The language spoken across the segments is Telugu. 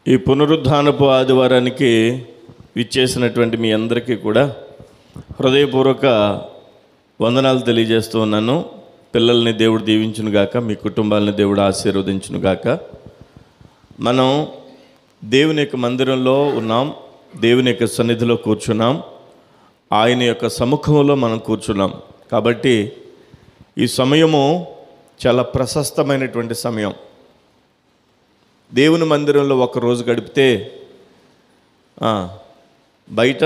ఈ పునరుద్ధానపు ఆదివారానికి విచ్చేసినటువంటి మీ అందరికీ కూడా హృదయపూర్వక వందనాలు తెలియజేస్తూ ఉన్నాను. పిల్లల్ని దేవుడు దీవించునుగాక, మీ కుటుంబాలని దేవుడు ఆశీర్వదించునుగాక. మనం దేవుని యొక్క మందిరంలో ఉన్నాం, దేవుని యొక్క సన్నిధిలో కూర్చున్నాం, ఆయన యొక్క సముఖంలో మనం కూర్చున్నాం. కాబట్టి ఈ సమయము చాలా ప్రశస్తమైనటువంటి సమయం. దేవుని మందిరంలో ఒకరోజు గడిపితే బయట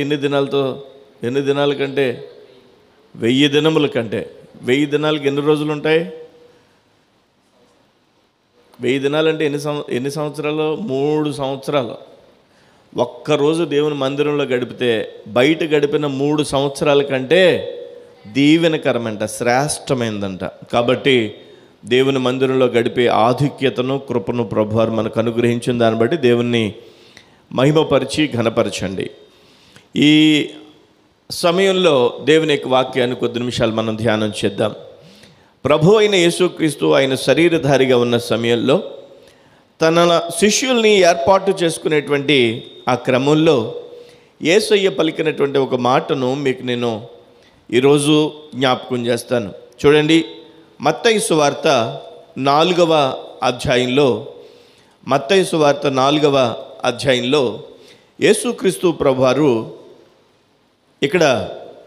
ఎన్ని దినాల కంటే 1000 దినముల కంటే 1000 దినాలకి ఎన్ని రోజులు ఉంటాయి? 1000 దినాలంటే ఎన్ని సంవత్సరాలు? 3 సంవత్సరాలు. ఒక్కరోజు దేవుని మందిరంలో గడిపితే బయట గడిపిన 3 సంవత్సరాల కంటే దీవెనకరమంట, శ్రేష్టమైందంట. కాబట్టి దేవుని మందిరంలో గడిపే ఆధిక్యతను, కృపను ప్రభువారు మనకు అనుగ్రహించిన దాన్ని బట్టి దేవుణ్ణి మహిమపరిచి ఘనపరచండి. ఈ సమయంలో దేవుని యొక్క వాక్యాన్ని కొద్ది నిమిషాలు మనం ధ్యానం చేద్దాం. ప్రభు అయిన యేసుక్రీస్తు ఆయన శరీరధారిగా ఉన్న సమయంలో తన శిష్యుల్ని ఏర్పాటు చేసుకునేటువంటి ఆ క్రమంలో యేసయ్య పలికినటువంటి ఒక మాటను మీకు నేను ఈరోజు జ్ఞాపకం చేస్తాను. చూడండి, మత్తయి సువార్త 4వ అధ్యాయంలో, మత్తయి సువార్త 4వ అధ్యాయంలో యేసుక్రీస్తు ప్రభువారు ఇక్కడ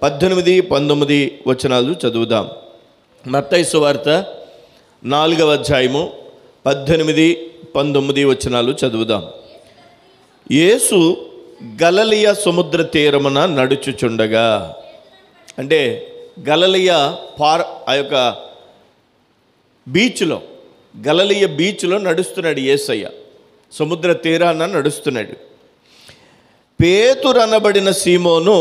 18, 19 వచనాలు చదువుదాం. మత్తయి సువార్త 4వ అధ్యాయము 18, 19 వచనాలు చదువుదాం. యేసు గలిలయ సముద్ర తీరమున నడుచుచుండగా, అంటే గలిలయ ఆ యొక్క బీచ్లో, గలిలయ బీచ్లో నడుస్తున్నాడు యేసయ్య, సముద్ర తీరాన నడుస్తున్నాడు. పేతురు అనబడిన సీమోను,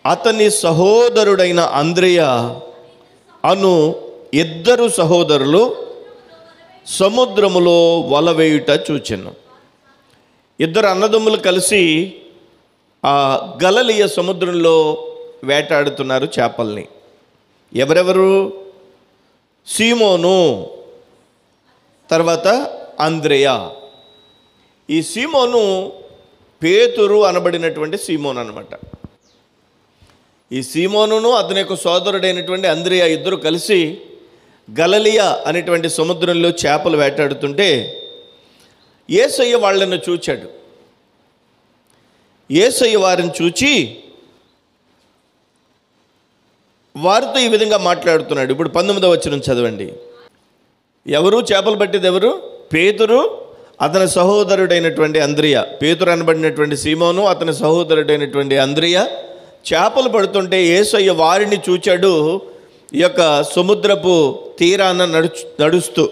అతని సహోదరుడైన అంద్రెయ అను 2 సహోదరులు సముద్రములో వల వేయుట చూచెను. 2 అన్నదమ్ములు కలిసి ఆ గలిలయ సముద్రంలో వేటాడుతున్నారు చేపల్ని. ఎవరెవరు? సీమోను, తర్వాత అంద్రెయ. ఈ సీమోను పేతురు అనబడినటువంటి సీమోను అనమాట. ఈ సీమోనును అతని యొక్క సోదరుడైనటువంటి అంద్రెయ ఇద్దరు కలిసి గలిలయ అనేటువంటి సముద్రంలో చేపలు వేటాడుతుంటే యేసయ్య వాళ్ళను చూచాడు. యేసయ్య వారిని చూచి వారితో ఈ విధంగా మాట్లాడుతున్నాడు. ఇప్పుడు 19వ వచనం చదవండి. ఎవరు చేపలు పట్టేది? ఎవరు? పేతురు, అతని సహోదరుడైనటువంటి అంద్రెయ. పేతురు అనబడినటువంటి సీమోను, అతని సహోదరుడైనటువంటి అంద్రెయ చేపలు పడుతుంటే యేసయ్య వారిని చూచాడు. ఈ యొక్క సముద్రపు తీరాన నడుస్తూ.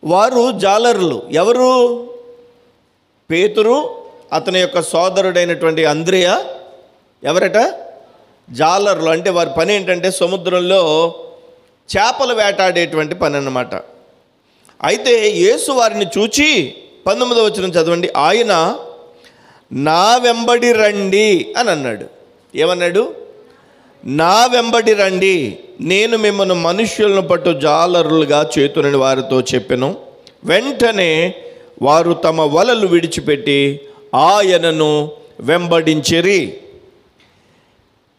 వారు జాలరులు. ఎవరు? పేతురు, అతని యొక్క సోదరుడైనటువంటి అంద్రెయ ఎవరట? జాలరులు. అంటే వారి పని ఏంటంటే సముద్రంలో చేపలు వేటాడేటువంటి పని అన్నమాట. అయితే యేసు వారిని చూచి 19వ వచనం చదవండి. ఆయన నా వెంబడి రండి అని అన్నాడు. ఏమన్నాడు? నా వెంబడి రండి, నేను మిమ్మల్ని మనుష్యులను పట్టు జాలరులుగా చేతునని వారితో చెప్పెను. వెంటనే వారు తమ వలలు విడిచిపెట్టి ఆయనను వెంబడించిరి.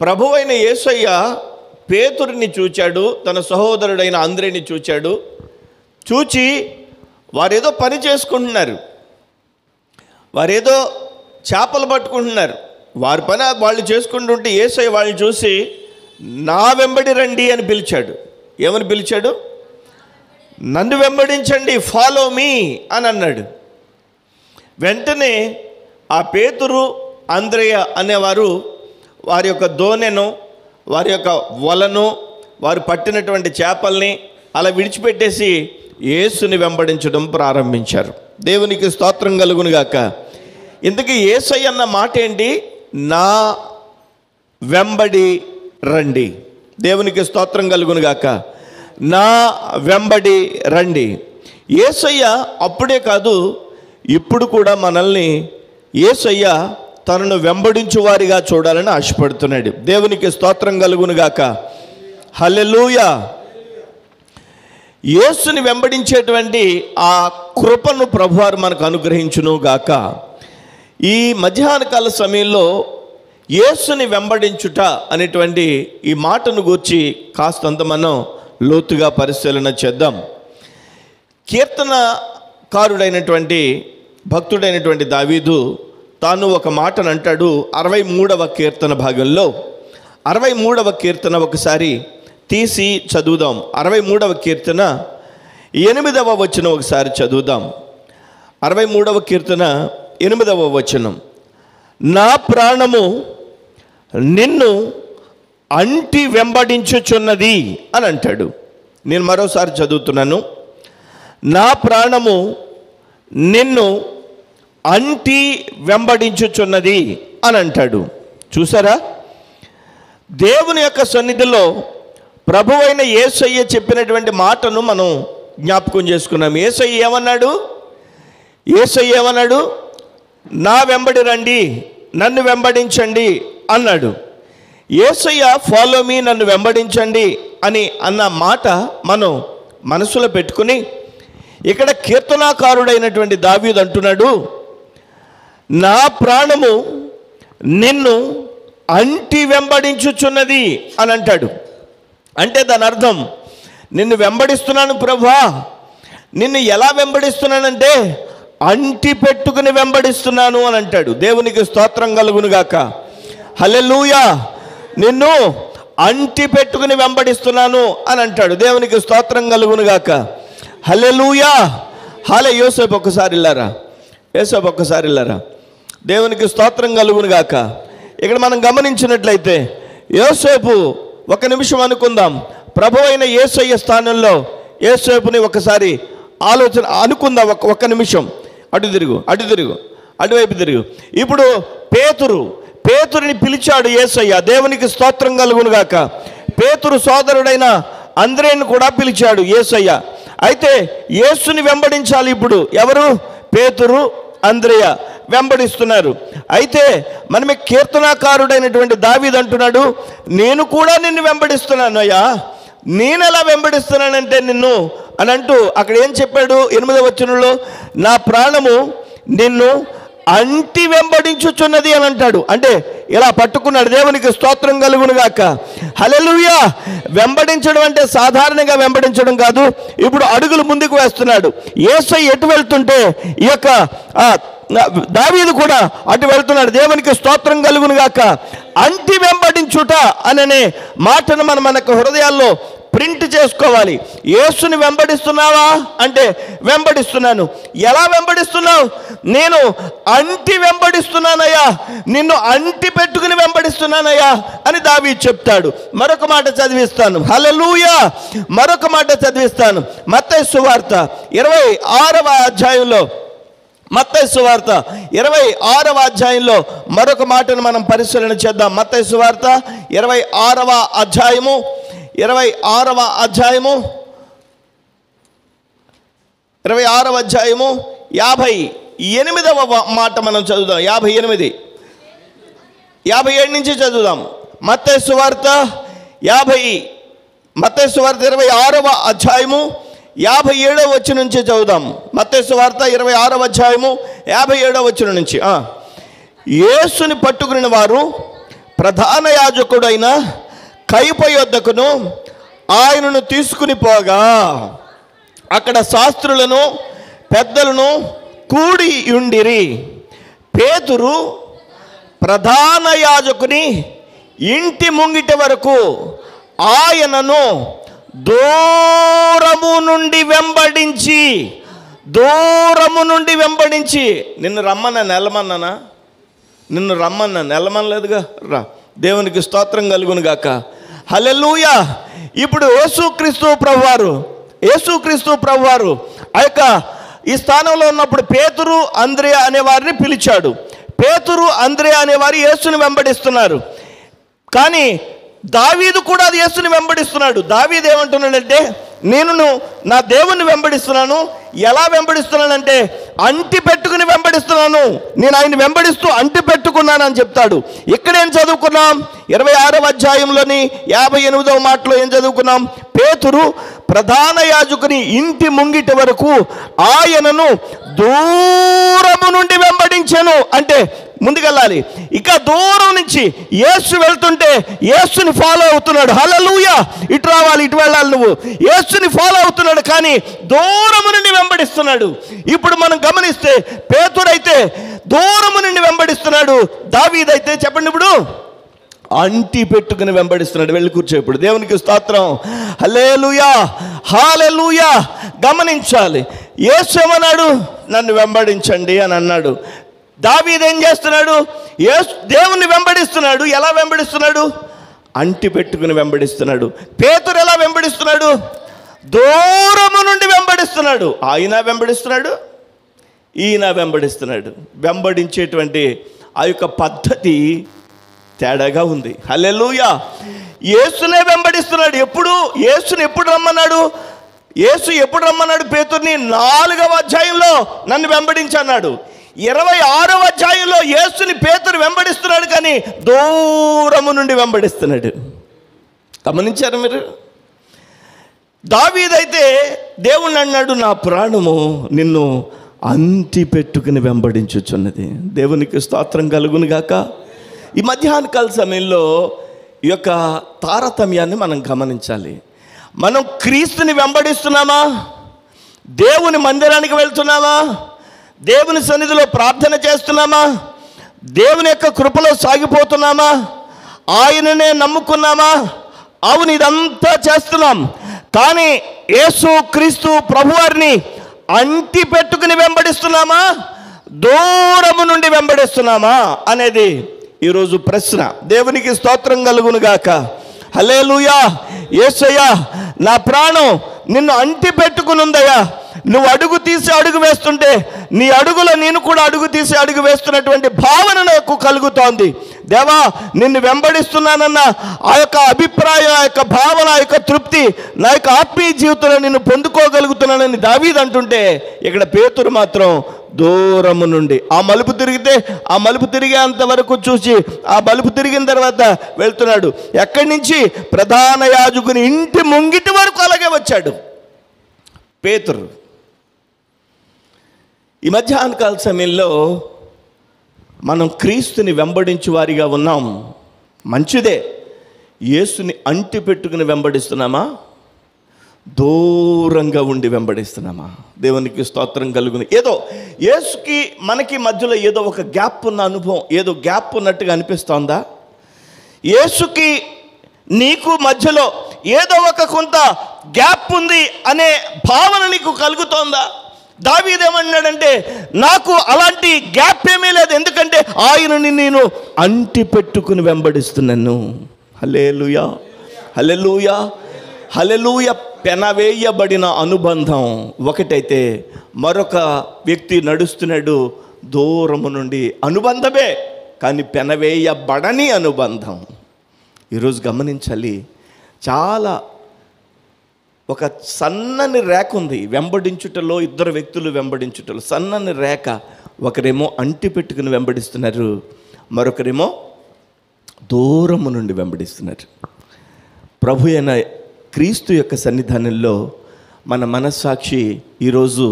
ప్రభువైన యేసయ్య పేతురుని చూచాడు, తన సహోదరుడైన అంద్రెని చూచాడు. చూచి వారేదో పని చేసుకుంటున్నారు, వారేదో చేపలు పట్టుకుంటున్నారు. వారి పని వాళ్ళు చేసుకుంటుంటే యేసయ్య వాళ్ళని చూసి నా వెంబడి రండి అని పిలిచాడు. ఏమని పిలిచాడు? నన్ను వెంబడించండి, ఫాలో మీ అని అన్నాడు. వెంటనే ఆ పేతురు, అంద్రెయ అనేవారు వారి యొక్క దోణెను, వారి యొక్క వలను, వారు పట్టినటువంటి చేపల్ని అలా విడిచిపెట్టేసి యేసుని వెంబడించడం ప్రారంభించారు. దేవునికి స్తోత్రం కలుగునుగాక. ఇంతకీ యేసయ్య అన్న మాట ఏంటి? నా వెంబడి రండి. దేవునికి స్తోత్రం కలుగునుగాక. నా వెంబడి రండి. యేసయ్య అప్పుడే కాదు, ఇప్పుడు కూడా మనల్ని యేసయ్య తనను వెంబడించు వారిగా చూడాలని ఆశపడుతున్నాడు. దేవునికి స్తోత్రం కలుగునుగాక. హల్లెలూయా. యేసుని వెంబడించేటువంటి ఆ కృపను ప్రభువారు మనకు అనుగ్రహించును గాక. ఈ మధ్యాహ్న కాల సమయంలో యేసుని వెంబడించుట అనేటువంటి ఈ మాటను గూర్చి కాస్తంత మనం లోతుగా పరిశీలన చేద్దాం. కీర్తనకారుడైనటువంటి భక్తుడైనటువంటి దావీదు తాను ఒక మాటను అంటాడు. 63వ కీర్తన భాగంలో 63వ కీర్తన ఒకసారి తీసి చదువుదాం. 63వ కీర్తన 8వ వచనం ఒకసారి చదువుదాం. 63వ కీర్తన 8వ వచనం. నా ప్రాణము నిన్ను అంటి వెంబడించుచున్నది అని అంటాడు. నేను మరోసారి చదువుతున్నాను. నా ప్రాణము నిన్ను అంటి వెంబడించుచున్నది అని అంటాడు. చూసారా, దేవుని యొక్క సన్నిధిలో ప్రభువైన యేసయ్య చెప్పినటువంటి మాటను మనం జ్ఞాపకం చేసుకున్నాం. యేసయ్య ఏమన్నాడు? నా వెంబడి రండి, నన్ను వెంబడించండి అన్నాడు. యేసయ్య ఫాలో మీ, నన్ను వెంబడించండి అని అన్న మాట మనం మనసులో పెట్టుకుని ఇక్కడ కీర్తనాకారుడైనటువంటి దావీదు అంటున్నాడు, నా ప్రాణము నిన్ను అంటి వెంబడించుచున్నది అని అంటాడు. అంటే దాని అర్థం, నిన్ను వెంబడిస్తున్నాను ప్రభువా. నిన్ను ఎలా వెంబడిస్తున్నానంటే అంటి పెట్టుకుని వెంబడిస్తున్నాను అని అంటాడు. దేవునికి స్తోత్రం కలుగునుగాక. హల్లెలూయా. నిన్ను అంటి పెట్టుకుని వెంబడిస్తున్నాను అని అంటాడు. దేవునికి స్తోత్రం కలుగునుగాక. హల్లెలూయా. యోసేపు ఒక్కసారి ఇల్లారా. దేవునికి స్తోత్రం కలుగునుగాక. ఇక్కడ మనం గమనించినట్లయితే యోసేపు, ఒక నిమిషం అనుకుందాం, ప్రభువైన యేసయ్య స్థానంలో యోసేపుని ఒకసారి ఆలోచన అనుకుందాం. ఒక్క నిమిషం. అటు తిరుగు, అటువైపు తిరుగు. ఇప్పుడు పేతురుని పిలిచాడు యేసయ్య. దేవునికి స్తోత్రం కలుగునుగాక. పేతురు సోదరుడైన అంద్రేని కూడా పిలిచాడు యేసయ్య. అయితే యేసుని వెంబడించాలి. ఇప్పుడు ఎవరు? పేతురు, అంద్రేయ వెంబడిస్తున్నారు. అయితే మనమే కీర్తనాకారుడైనటువంటి దావీదు అంటున్నాడు, నేను కూడా నిన్ను వెంబడిస్తున్నాను అయ్యా. నేను ఎలా వెంబడిస్తున్నానంటే నిన్ను అని అంటూ అక్కడ ఏం చెప్పాడు? 8వ వచనంలో నా ప్రాణము నిన్ను అంటి వెంబడించుచున్నది అని అంటాడు. అంటే ఇలా పట్టుకున్నాడు. దేవునికి స్తోత్రం కలుగునుగాక. హల్లెలూయా. వెంబడించడం అంటే సాధారణంగా వెంబడించడం కాదు. ఇప్పుడు అడుగులు ముందుకు వేస్తున్నాడు. యేసయ్య ఎటు వెళ్తుంటే ఈ యొక్క దావీదు కూడా అటు వెళ్తున్నాడు. దేవునికి స్తోత్రం కలుగునుగాక. అంటి వెంబడించుట అనే మాటను మనకు హృదయాల్లో ప్రింట్ చేసుకోవాలి. యేసుని వెంబడిస్తున్నావా అంటే వెంబడిస్తున్నాను. ఎలా వెంబడిస్తున్నావు? నేను అంటి వెంబడిస్తున్నానయ్యా, నిన్ను అంటి పెట్టుకుని వెంబడిస్తున్నానయ్యా అని దావీదు చెప్తాడు. మరొక మాట చదివిస్తాను. హల్లెలూయా. మరొక మాట చదివిస్తాను. మత్తయి సువార్త 26వ అధ్యాయంలో, మత్తయి సువార్త 26వ అధ్యాయంలో మరొక మాటను మనం పరిశీలన చేద్దాం. మత్తయి సువార్త 26వ అధ్యాయము 26వ అధ్యాయము 58వ మాట మనం చదువుదాం. 57 నుంచి చదువుదాం. మత్తయి సువార్త 26వ అధ్యాయము 57వ వచనం నుంచి చదువుదాం. మత్తయి సువార్త 26వ అధ్యాయము 57వ వచనం నుంచి. యేసుని పట్టుకుని వారు ప్రధాన యాజకుడైన కయప యొద్దకును ఆయనను తీసుకుని పోగా అక్కడ శాస్త్రులను పెద్దలను కూడి ఉండిరి. పేతురు ప్రధాన యాజకుని ఇంటి ముంగిట వరకు ఆయనను దూరము నుండి వెంబడించి నిన్ను రమ్మన్నా నెలమనలేదుగా రా. దేవునికి స్తోత్రం కలుగునుగాక. హల్లెలూయా. ఇప్పుడు యేసుక్రీస్తు ప్రభువారు ఆ యొక్క ఈ స్థానంలో ఉన్నప్పుడు పేతురు, అంద్రేయ అనే వారిని పిలిచాడు. పేతురు, అంద్రేయ అనేవారు యేసుని వెంబడిస్తున్నారు. కానీ దావీదు కూడా అది యేసుని వెంబడిస్తున్నాడు. దావీదు ఏమంటున్నాడంటే, నేను నా దేవుణ్ణి వెంబడిస్తున్నాను. ఎలా వెంబడిస్తున్నానంటే అంటి పెట్టుకుని వెంబడిస్తున్నాను, నేను ఆయన వెంబడిస్తూ అంటి పెట్టుకున్నాను అని చెప్తాడు. ఇక్కడేం చదువుకున్నాం? 26వ అధ్యాయంలోని 58వ మాటలో ఏం చదువుకున్నాం? పేతురు ప్రధాన యాజకుని ఇంటి ముంగిటి వరకు ఆయనను దూరము నుండి వెంబడించాను. అంటే ముందుకెళ్ళాలి. ఇక దూరం నుంచి యేసు వెళ్తుంటే యేసుని ఫాలో అవుతున్నాడు. హల్లెలూయా! ఇటు రావాలి, ఇటు వెళ్ళాలి, నువ్వు యేసుని ఫాలో అవుతున్నాడు, కానీ దూరము నుండి వెంబడిస్తున్నాడు. ఇప్పుడు మనం గమనిస్తే పేతురైతే దూరము నుండి వెంబడిస్తున్నాడు, దావీదైతే చెప్పండి ఇప్పుడు అంటి పెట్టుకుని వెంబడిస్తున్నాడు. వెళ్ళి కూర్చో ఇప్పుడు. దేవునికి స్తోత్రం. హల్లెలూయా, హల్లెలూయా. గమనించాలి, యేసు ఏమన్నాడు? నన్ను వెంబడించండి అని అన్నాడు. దావీదు ఏం చేస్తున్నాడు? యేసు దేవుణ్ణి వెంబడిస్తున్నాడు. ఎలా వెంబడిస్తున్నాడు? అంటి పెట్టుకుని వెంబడిస్తున్నాడు. పేతురు ఎలా వెంబడిస్తున్నాడు? దూరము నుండి వెంబడిస్తున్నాడు. ఆయన వెంబడిస్తున్నాడు, ఈయన వెంబడిస్తున్నాడు. వెంబడించేటువంటి ఆ యొక్క పద్ధతి తేడాగా ఉంది. హల్లెలూయా. యేసునే వెంబడిస్తున్నాడు. యేసుని ఎప్పుడు రమ్మన్నాడు? యేసు ఎప్పుడు రమ్మన్నాడు? పేతుర్ని 4వ అధ్యాయంలో నన్ను వెంబడించన్నాడు. 26వ అధ్యాయంలో యేసుని పేతురు వెంబడిస్తున్నాడు, కానీ దూరము నుండి వెంబడిస్తున్నాడు. గమనించారు మీరు? దావీదైతే దేవుణ్ణి అన్నాడు, నా ప్రాణము నిన్ను అంటి పెట్టుకుని వెంబడించుచున్నది. దేవునికి స్తోత్రం కలుగును గాక. ఈ మధ్యాహ్న కాల సమయంలో ఈ యొక్క తారతమ్యాన్ని మనం గమనించాలి. మనం క్రీస్తుని వెంబడిస్తున్నామా? దేవుని మందిరానికి వెళ్తున్నామా? దేవుని సన్నిధిలో ప్రార్థన చేస్తున్నామా? దేవుని యొక్క కృపలో సాగిపోతున్నామా? ఆయననే నమ్ముకున్నామా? అవును, ఇదంతా చేస్తున్నాం, కానీ యేసు క్రీస్తు ప్రభువారిని అంటి పెట్టుకుని వెంబడిస్తున్నామా, దూరము నుండి వెంబడిస్తున్నామా అనేది ఈరోజు ప్రశ్న. దేవునికి స్తోత్రం కలుగును గాక. హల్లెలూయా. యేసయ్యా, నా ప్రాణం నిన్ను అంటి పెట్టుకుని ఉందయ్యా. నువ్వు అడుగు తీసి అడుగు వేస్తుంటే నీ అడుగులో నేను కూడా అడుగు తీసి అడుగు వేస్తున్నటువంటి భావన నాకు కలుగుతోంది. దేవా, నిన్ను వెంబడిస్తున్నానన్న ఆ యొక్క అభిప్రాయం, ఆ యొక్క భావన, ఆ యొక్క తృప్తి నా యొక్క ఆత్మీయ జీవితంలో నిన్ను పొందుకోగలుగుతున్నానని దావీదు అంటుంటే, ఇక్కడ పేతురు మాత్రం దూరము నుండి ఆ మలుపు తిరిగితే ఆ మలుపు తిరిగేంత వరకు చూసి ఆ మలుపు తిరిగిన తర్వాత వెళ్తున్నాడు. ఎక్కడి నుంచి? ప్రధాన యాజకుని ఇంటి ముంగిటి వరకు అలాగే వచ్చాడు పేతురు. ఈ మధ్యాహ్న కాల సమయంలో మనం క్రీస్తుని వెంబడించు వారిగా ఉన్నాం, మంచిదే. యేసుని అంటి పెట్టుకుని వెంబడిస్తున్నామా, దూరంగా ఉండి వెంబడిస్తున్నామా? దేవునికి స్తోత్రం కలుగును. ఏదో యేసుకి మనకి మధ్యలో ఏదో ఒక గ్యాప్ ఉన్న అనుభవం, ఏదో గ్యాప్ ఉన్నట్టుగా అనిపిస్తోందా? యేసుకి నీకు మధ్యలో ఏదో ఒక కొంత గ్యాప్ ఉంది అనే భావన నీకు కలుగుతోందా? దావీదు ఏమన్నాడంటే, నాకు అలాంటి గ్యాప్ ఏమీ లేదు, ఎందుకంటే ఆయనని నేను అంటి పెట్టుకుని వెంబడిస్తున్నాను. హల్లెలూయా, హల్లెలూయా, హల్లెలూయా. పెనవేయబడిన అనుబంధం ఒకటైతే మరొక వ్యక్తి నడుస్తున్నాడు దూరము నుండి. అనుబంధమే, కానీ పెనవేయబడని అనుబంధం. ఈరోజు గమనించాలి, చాలా ఒక సన్నని రేఖ ఉంది వెంబడించుటలో. ఇద్దరు వ్యక్తులు వెంబడించుటలో సన్నని రేఖ. ఒకరేమో అంటి పెట్టుకుని వెంబడిస్తున్నారు, మరొకరేమో దూరము నుండి వెంబడిస్తున్నారు. ప్రభు అయిన క్రీస్తు యొక్క సన్నిధానంలో మన మనస్సాక్షి ఈరోజు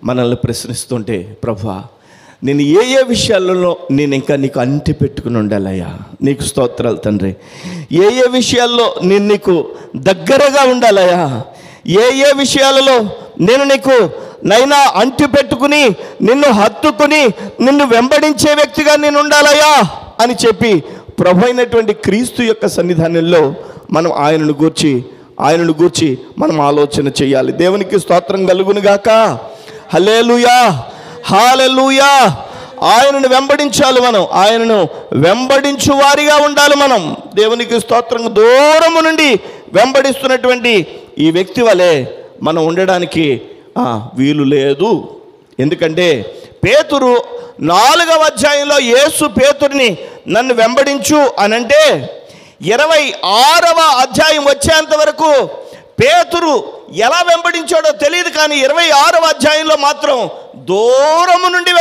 మనల్ని ప్రశ్నిస్తుంటే, ప్రభువా, నేను ఏ ఏ విషయాలలో నేను ఇంకా నీకు అంటి పెట్టుకుని ఉండాలయ్యా. నీకు స్తోత్రాలు తండ్రి. ఏ ఏ విషయాల్లో నేను నీకు దగ్గరగా ఉండాలయ్యా. ఏ ఏ విషయాలలో నేను నీకు నైనా అంటి పెట్టుకుని నిన్ను హత్తుకుని నిన్ను వెంబడించే వ్యక్తిగా నేను ఉండాలయ్యా అని చెప్పి ప్రభు అయినటువంటి క్రీస్తు యొక్క సన్నిధానంలో మనం ఆయనను గూర్చి మనం ఆలోచన చేయాలి. దేవునికి స్తోత్రం కలుగును గాక. హల్లెలూయా, హల్లెలూయా. ఆయనను వెంబడించాలి మనం, ఆయనను వెంబడించు వారిగా ఉండాలి మనం. దేవునికి స్తోత్రం. దూరము నుండి వెంబడిస్తున్నటువంటి ఈ వ్యక్తి వలె మనం ఉండడానికి వీలు లేదు. ఎందుకంటే పేతురు 4వ అధ్యాయంలో యేసు పేతురుని నన్ను వెంబడించు అనంటే 26వ అధ్యాయం వచ్చేంత వరకు పేతురు ఎలా వెంబడించాడో తెలియదు, కానీ 26వ అధ్యాయంలో మాత్రం దూరము నుండి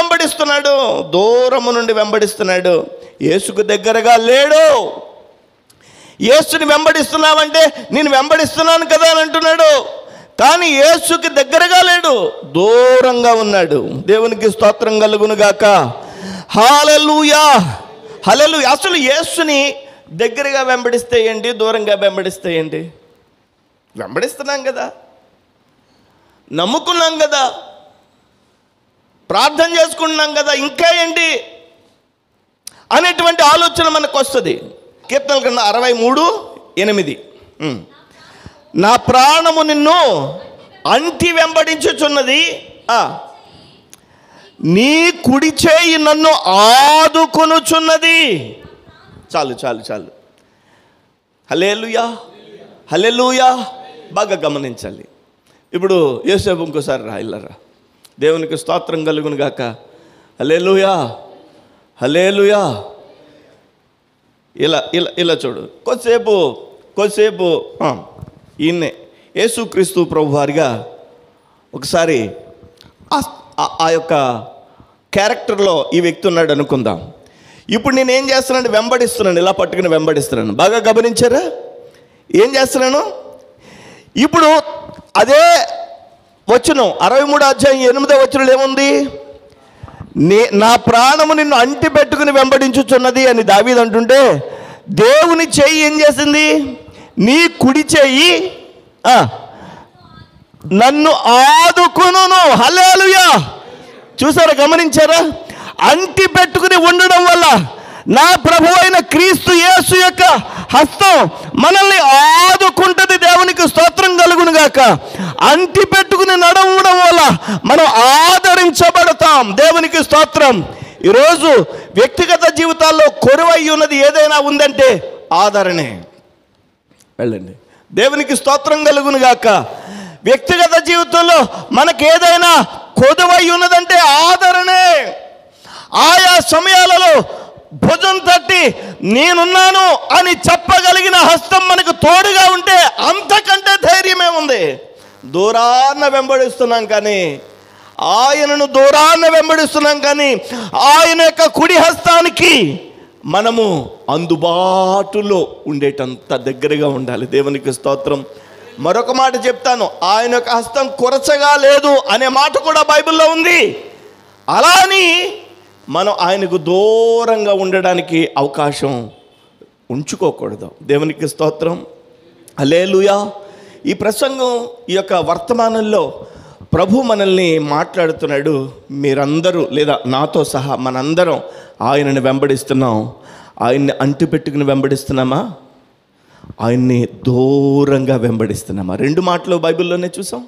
వెంబడిస్తున్నాడు. యేసుకు దగ్గరగా లేడు. యేసుని వెంబడిస్తున్నావంటే నేను వెంబడిస్తున్నాను కదా అని అంటున్నాడు, కానీ యేసుకి దగ్గరగా లేడు, దూరంగా ఉన్నాడు. దేవునికి స్తోత్రం కలుగును గాక. హల్లెలూయా, హల్లెలూయా. అసలు యేసుని దగ్గరగా వెంబడిస్తే ఏంటి, దూరంగా వెంబడిస్తే ఏంటి? వెంబడిస్తున్నాం కదా, నమ్ముకున్నాం కదా, ప్రార్థన చేసుకుంటున్నాం కదా, ఇంకా ఏంటి అనేటువంటి ఆలోచన మనకు వస్తుంది. కీర్తనల గ్రంథం 63:8, నా ప్రాణము నిన్ను అంటి వెంబడించుచున్నది, నీ కుడి చేయి నన్ను ఆదుకొనుచున్నది. చాలు. హల్లెలూయా, హల్లెలూయా. బాగా గమనించాలి. ఇప్పుడు యోసేపు ఇంకోసారి రాయిల్లరా. దేవునికి స్తోత్రం కలుగును గాక. హల్లెలూయా, హల్లెలూయా. ఇలా చూడు. కొద్దిసేపు ఈయన్నే యేసుక్రీస్తు ప్రభు వారిగా ఒకసారి ఆ యొక్క క్యారెక్టర్లో ఈ వ్యక్తి ఉన్నాడు అనుకుందాం. ఇప్పుడు నేను ఏం చేస్తున్నాను, వెంబడిస్తున్నాను, ఇలా పట్టుకుని వెంబడిస్తున్నాను. బాగా గమనించారా? ఏం చేస్తున్నాను? ఇప్పుడు అదే వచనం 63వ అధ్యాయం 8వ వచనంలో ఏముంది? నా ప్రాణము నిన్ను అంటి పెట్టుకుని వెంబడించుచున్నది అని దావీదు అంటుంటే, దేవుని చెయ్యి ఏం చేసింది? నీ కుడి చెయ్యి నన్ను ఆదుకొనును. హల్లెలూయా. చూసారా, గమనించారా? అంటి పెట్టుకుని ఉండడం వల్ల నా ప్రభు అయిన క్రీస్తు యేసు యొక్క హస్తం మనల్ని ఆదుకుంటుంది. దేవునికి స్తోత్రం కలుగును గాక. అంటి పెట్టుకుని నడవడం వల్ల మనం ఆదరించబడతాం. దేవునికి స్తోత్రం. ఈరోజు వ్యక్తిగత జీవితాల్లో కొరువై ఉన్నది ఏదైనా ఉందంటే ఆదరణే. వెళ్ళండి. దేవునికి స్తోత్రం కలుగును గాక. వ్యక్తిగత జీవితంలో మనకు ఏదైనా కొదువై ఉన్నదంటే ఆదరణే. ఆయా సమయాలలో భుజం తట్టి నేనున్నాను అని చెప్పగలిగిన హస్తం మనకు తోడుగా ఉంటే అంతకంటే ధైర్యమే ఉంది. దూరాన్న వెంబడిస్తున్నాం కానీ ఆయన యొక్క కుడి హస్తానికి మనము అందుబాటులో ఉండేటంత దగ్గరగా ఉండాలి. దేవునికి స్తోత్రం. మరొక మాట చెప్తాను, ఆయన యొక్క హస్తం కొరచగా లేదు అనే మాట కూడా బైబిల్లో ఉంది. అలా అని మనం ఆయనకు దూరంగా ఉండడానికి అవకాశం ఉంచుకోకూడదు. దేవునికి స్తోత్రం. హల్లెలూయా. ఈ ప్రసంగం, ఈ యొక్క వర్తమానంలో ప్రభు మనల్ని మాట్లాడుతున్నాడు. మీరందరూ లేదా నాతో సహా మనందరం ఆయనని వెంబడిస్తున్నాం. ఆయన్ని అంటిపెట్టుకుని వెంబడిస్తున్నామా, ఆయన్ని దూరంగా వెంబడిస్తున్నామా? రెండు మాటలు బైబిల్లోనే చూసాం.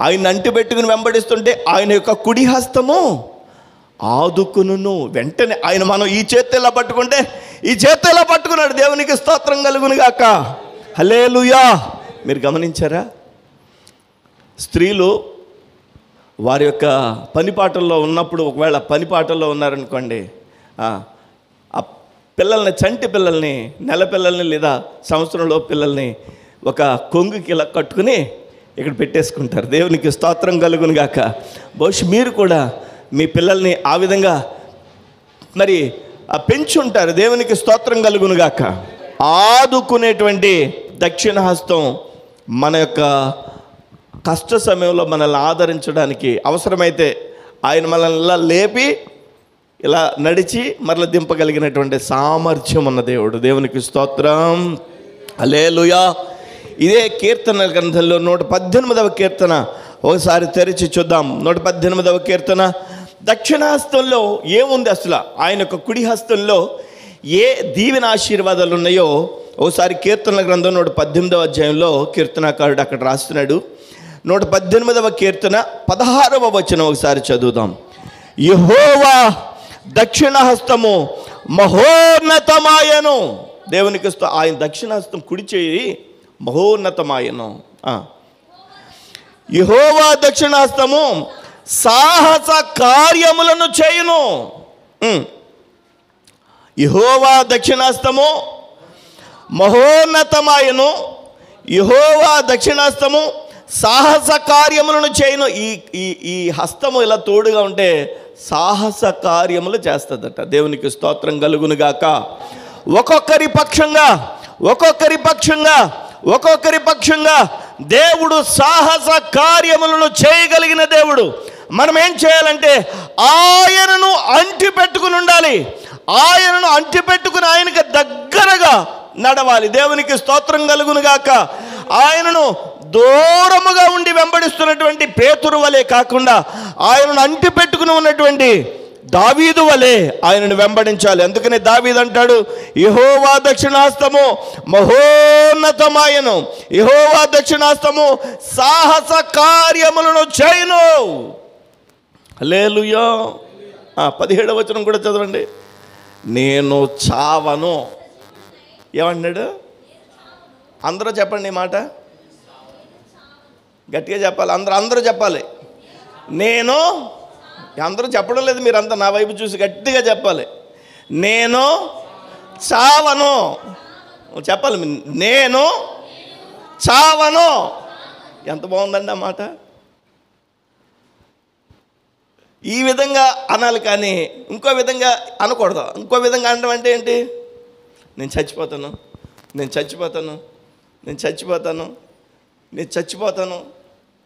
ఆయన్ని అంటిపెట్టుకుని వెంబడిస్తుంటే ఆయన యొక్క కుడి హస్తము ఆదుకును. వెంటనే ఆయన మనం ఈ చేత్తో ఇలా పట్టుకుంటే ఈ చేత్తో ఇలా పట్టుకున్నాడు. దేవునికి స్తోత్రం కలుగును గాక. హల్లెలూయా. మీరు గమనించారా? స్త్రీలు వారి యొక్క పనిపాటల్లో ఉన్నప్పుడు, ఒకవేళ పనిపాటల్లో ఉన్నారనుకోండి, ఆ పిల్లల్ని, చంటి పిల్లల్ని, నెల పిల్లల్ని లేదా సంవత్సరంలో పిల్లల్ని ఒక కొంగుకి ఇలా కట్టుకుని ఇక్కడ పెట్టేసుకుంటారు. దేవునికి స్తోత్రం కలుగును గాక. బహుశా మీరు కూడా మీ పిల్లల్ని ఆ విధంగా మరి పెంచుంటారు. దేవునికి స్తోత్రం కలుగును గాక. ఆదుకునేటువంటి దక్షిణ హస్తం మన యొక్క కష్ట సమయంలో మనల్ని ఆదరించడానికి, అవసరమైతే ఆయన మనల్ని ఇలా లేపి ఇలా నడిచి మరలా దింపగలిగినటువంటి సామర్థ్యం ఉన్న దేవుడు. దేవునికి స్తోత్రం. హల్లెలూయా. ఇదే కీర్తన గ్రంథంలో 118వ కీర్తన ఒకసారి తెరిచి చూద్దాం. 118వ కీర్తన దక్షిణ హస్తంలో ఏముంది, అసలు ఆయన యొక్క కుడి హస్తంలో ఏ దీవెన ఆశీర్వాదాలు ఉన్నాయో ఒకసారి కీర్తన గ్రంథం 118వ అధ్యాయంలో కీర్తనాకారుడు అక్కడ రాస్తున్నాడు. 118వ కీర్తన 16వ వచనం ఒకసారి చదువుదాం. యెహోవా దక్షిణ హస్తము మహోన్నతమాయను. దేవునికి ఆయన దక్షిణ హస్తం కుడి చేయి మహోన్నతమాయను. యెహోవా దక్షిణ హస్తము సాహస కార్యములను చేయును. యెహోవా దక్షిణ హస్తము మహోన్నతమాయను. యెహోవా దక్షిణాస్తము సాహస కార్యములను చేయను. ఈ హస్తము ఇలా తోడుగా ఉంటే సాహస కార్యములు చేస్తుందట. దేవునికి స్తోత్రం కలుగునుగాక. ఒక్కొక్కరి పక్షంగా దేవుడు సాహస కార్యములను చేయగలిగిన దేవుడు. మనం ఏం చేయాలంటే ఆయనను అంటిపెట్టుకుని ఉండాలి. ఆయనను అంటిపెట్టుకుని ఆయనకు దగ్గరగా నడవాలి. దేవునికి స్తోత్రం కలుగునుగాక. ఆయనను దూరముగా ఉండి వెంబడిస్తున్నటువంటి పేతురు వలె కాకుండా ఆయనను అంటిపెట్టుకుని ఉన్నటువంటి దావీదు వలె ఆయనను వెంబడించాలి. అందుకనే దావీదు అంటాడు, యెహోవా దక్షిణాస్తము మహోన్నతమాయను, యెహోవా దక్షిణాస్తము సాహస కార్యములను చేయును. హల్లెలూయా. 17వ వచనం కూడా చదవండి. నేను చావను. ఏమన్నాడు? అందరూ చెప్పండి ఈ మాట గట్టిగా చెప్పాలి. అందరూ చెప్పాలి. నేను, అందరూ చెప్పడం లేదు, మీరంతా నా వైపు చూసి గట్టిగా చెప్పాలి. నేను చావను చెప్పాలి. నేను చావను. ఎంత బాగుందండి ఆ మాట. ఈ విధంగా అనాలి కానీ ఇంకో విధంగా అనకూడదు. ఇంకో విధంగా అనడం అంటే ఏంటి? నేను చచ్చిపోతాను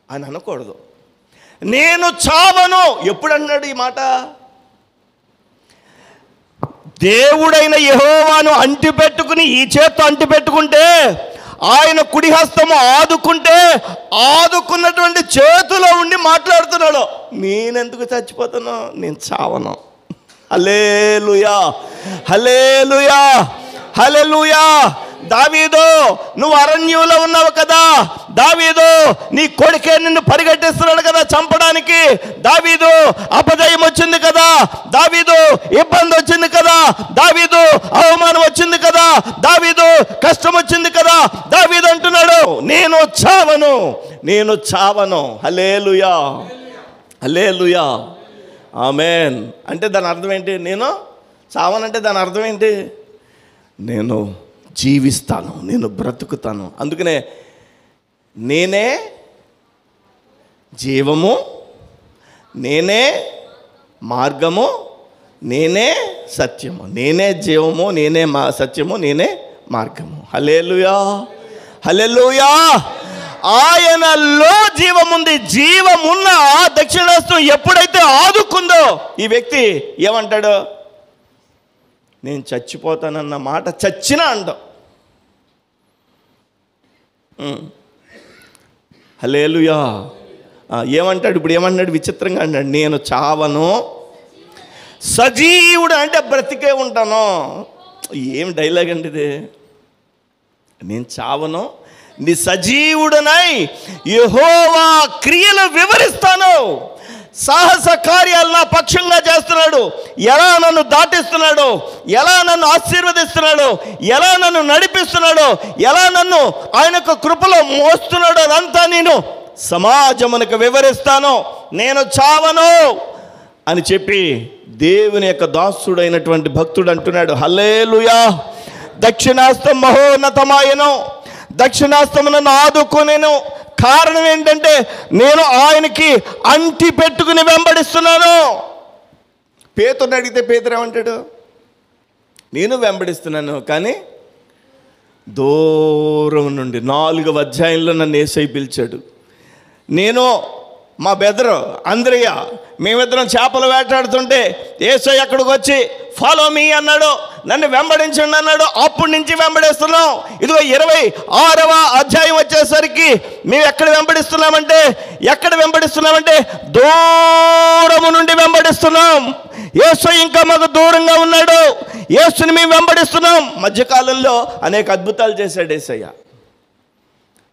అని అనకూడదు. నేను చావను. ఎప్పుడు అన్నాడు ఈ మాట? దేవుడైన యెహోవాను అంటిపెట్టుకుని ఈ చేత్తో అంటిపెట్టుకుంటే, ఆయన కుడి హస్తము ఆదుకున్నటువంటి చేతిలో ఉండి మాట్లాడుతున్నాడు. నేనెందుకు చచ్చిపోతాను? నేను చావను. హల్లెలూయా, హల్లెలూయా, హల్లెలూయా. దావీదు, నువ్వు అరణ్యంలో ఉన్నావు కదా. దావీదు, నీ కొడుకే నిన్ను పరిగెట్టిస్తున్నాడు కదా చంపడానికి. దావీదు, అపజయం వచ్చింది కదా. దావీదు, ఇబ్బంది వచ్చింది కదా. దావీదు, అవమానం వచ్చింది కదా. దావీదు, కష్టం వచ్చింది కదా. దావీదు అంటున్నాడు, నేను చావను. హల్లెలూయా, హల్లెలూయా, ఆమేన్. అంటే దాని అర్థం ఏంటి? నేను చావనంటే దాని అర్థం ఏంటి? నేను జీవిస్తాను, నేను బ్రతుకుతాను. అందుకనే నేనే జీవము, నేనే మార్గము, నేనే సత్యము. నేనే జీవము, నేనే సత్యము, నేనే మార్గము. హల్లెలూయా, హల్లెలూయా. ఆయనలో జీవముంది. జీవమున్న దక్షిణాస్తం ఎప్పుడైతే ఆదుకుందో ఈ వ్యక్తి ఏమంటాడు? నేను చచ్చిపోతానన్న మాట చచ్చినా అంటాం. హల్లెలూయా. ఏమంటాడు ఇప్పుడు? ఏమన్నాడు? విచిత్రంగా అన్నాడు, నేను చావను, సజీవుడు అంటే బ్రతికే ఉంటాను. ఏం డైలాగ్ అండి ఇది? నేను చావను, నీ సజీవుడనై యెహోవా క్రియలు వివరిస్తాను. సాహస కార్యాలు నా పక్షంగా చేస్తున్నాడు. ఎలా నన్ను దాటిస్తున్నాడు, ఎలా నన్ను ఆశీర్వదిస్తున్నాడు, ఎలా నన్ను నడిపిస్తున్నాడు, ఎలా నన్ను ఆయన యొక్క కృపలో మోస్తున్నాడు, అదంతా నేను సమాజమునకు వివరిస్తాను. నేను చావను అని చెప్పి దేవుని యొక్క దాసుడైనటువంటి భక్తుడు అంటున్నాడు. హల్లెలూయా. దక్షిణాస్తం మహోన్నతమాయను, దక్షిణాస్తమునను ఆదుకొనేను. కారణం ఏంటంటే నేను ఆయనకి అంటి పెట్టుకుని వెంబడిస్తున్నాను. పేతురుని అడిగితే పేతురు ఏమంటాడు? నేను వెంబడిస్తున్నాను కానీ దూరం నుండి. 4వ అధ్యాయంలో నన్ను యేసయ్య పిలిచాడు. నేను, మా బెదరు అంద్రయ్య, మేమిద్దరం చేపలు వేటాడుతుంటే యేసయ్య అక్కడికి వచ్చి ఫాలో మీ అన్నాడు, నన్ను వెంబడించండి అన్నాడు. అప్పటి నుంచి వెంబడిస్తున్నాం. ఇదిగో 26వ అధ్యాయం వచ్చేసరికి మేము ఎక్కడ వెంబడిస్తున్నామంటే దూరము నుండి వెంబడిస్తున్నాం. యేసయ్య ఇంకా మాకు దూరంగా ఉన్నాడు. యేసుని మేము వెంబడిస్తున్నాం. మధ్యకాలంలో అనేక అద్భుతాలు చేశాడు యేసయ్య.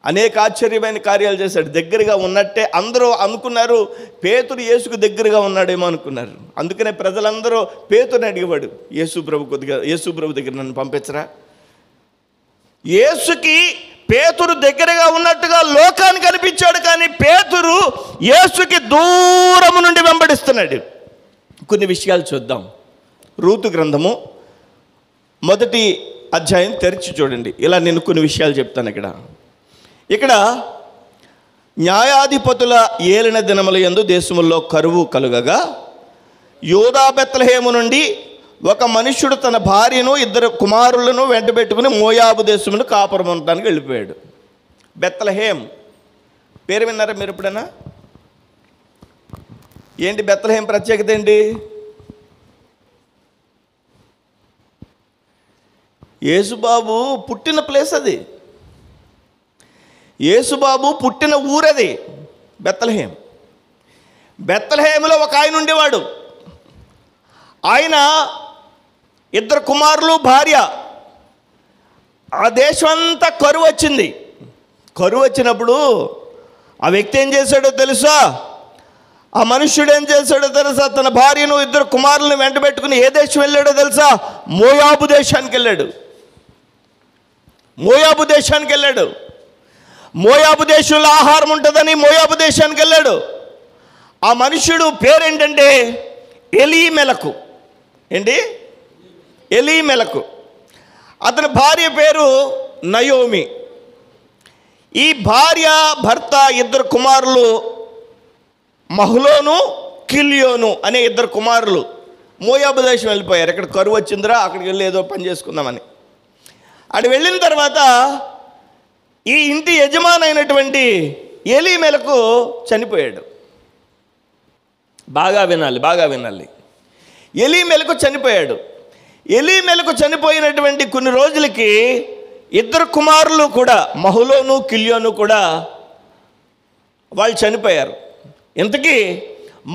అనేక ఆశ్చర్యమైన కార్యాలు చేశాడు. దగ్గరగా ఉన్నట్టే అందరూ అనుకున్నారు. పేతురు యేసుకు దగ్గరగా ఉన్నాడేమో అనుకున్నారు. అందుకనే ప్రజలందరూ పేతురుని అడిగేవాడు, యేసు ప్రభు దగ్గర నన్ను పంపించరా. యేసుకి పేతురు దగ్గరగా ఉన్నట్టుగా లోకానికి అనిపించాడు, కానీ పేతురు యేసుకి దూరము నుండి వెంబడిస్తున్నాడు. కొన్ని విషయాలు చూద్దాం. రూతు గ్రంథము 1వ అధ్యాయం తెరిచి చూడండి. ఇలా నేను కొన్ని విషయాలు చెప్తాను. ఇక్కడ ఇక్కడ న్యాయాధిపతుల ఏలిన దినముల యందు దేశముల్లో కరువు కలుగగా యూదా బెత్లెహేము నుండి ఒక మనుష్యుడు తన భార్యను 2 కుమారులను వెంటబెట్టుకుని మోయాబు దేశమును కాపురం ఉండడానికి వెళ్ళిపోయాడు. బెత్లెహేం పేరు విన్నారా మీరు ఎప్పుడైనా? ఏంటి బెత్లెహేం ప్రత్యేకత ఏంటి? యేసుబాబు పుట్టిన ప్లేస్ అది. యేసుబాబు పుట్టిన ఊరది బెత్లెహేం. బెత్లెహేములో ఒక ఆయన ఉండేవాడు. ఆయన 2 కుమారులు, భార్య. ఆ దేశం అంతా కరువు వచ్చింది. కరువు వచ్చినప్పుడు ఆ వ్యక్తి ఏం చేశాడో తెలుసా? ఆ మనుష్యుడు ఏం చేశాడో తెలుసా? తన భార్యను 2 కుమారులను వెంటబెట్టుకుని ఏ దేశం వెళ్ళాడో తెలుసా? మోయాబు దేశానికి వెళ్ళాడు. మోయాబు దేశానికి వెళ్ళాడు. మోయాబు దేశంలో ఆహారం ఉంటుందని మోయాబు దేశానికి వెళ్ళాడు. ఆ మనుష్యుడు పేరేంటంటే ఎలీమెలకు. ఏంటి? ఎలీమెలకు. అతని భార్య పేరు నయోమి. ఈ భార్య భర్త 2 కుమారులు, మహ్లోను, కిల్యోను అనే 2 కుమారులు మోయాబు దేశం వెళ్ళిపోయారు. ఇక్కడ కరువు వచ్చిందిరా, అక్కడికి వెళ్ళి ఏదో పని చేసుకుందామని. అటు వెళ్ళిన తర్వాత ఈ ఇంటి యజమానైనటువంటి ఎలీమెలకు చనిపోయాడు. బాగా వినాలి, బాగా వినాలి. ఎలీమెలకు చనిపోయాడు. ఎలీమెలకు చనిపోయినటువంటి కొన్ని రోజులకి 2 కుమారులు కూడా, మహ్లోను, కిల్యోను కూడా వాళ్ళు చనిపోయారు. ఇంతకీ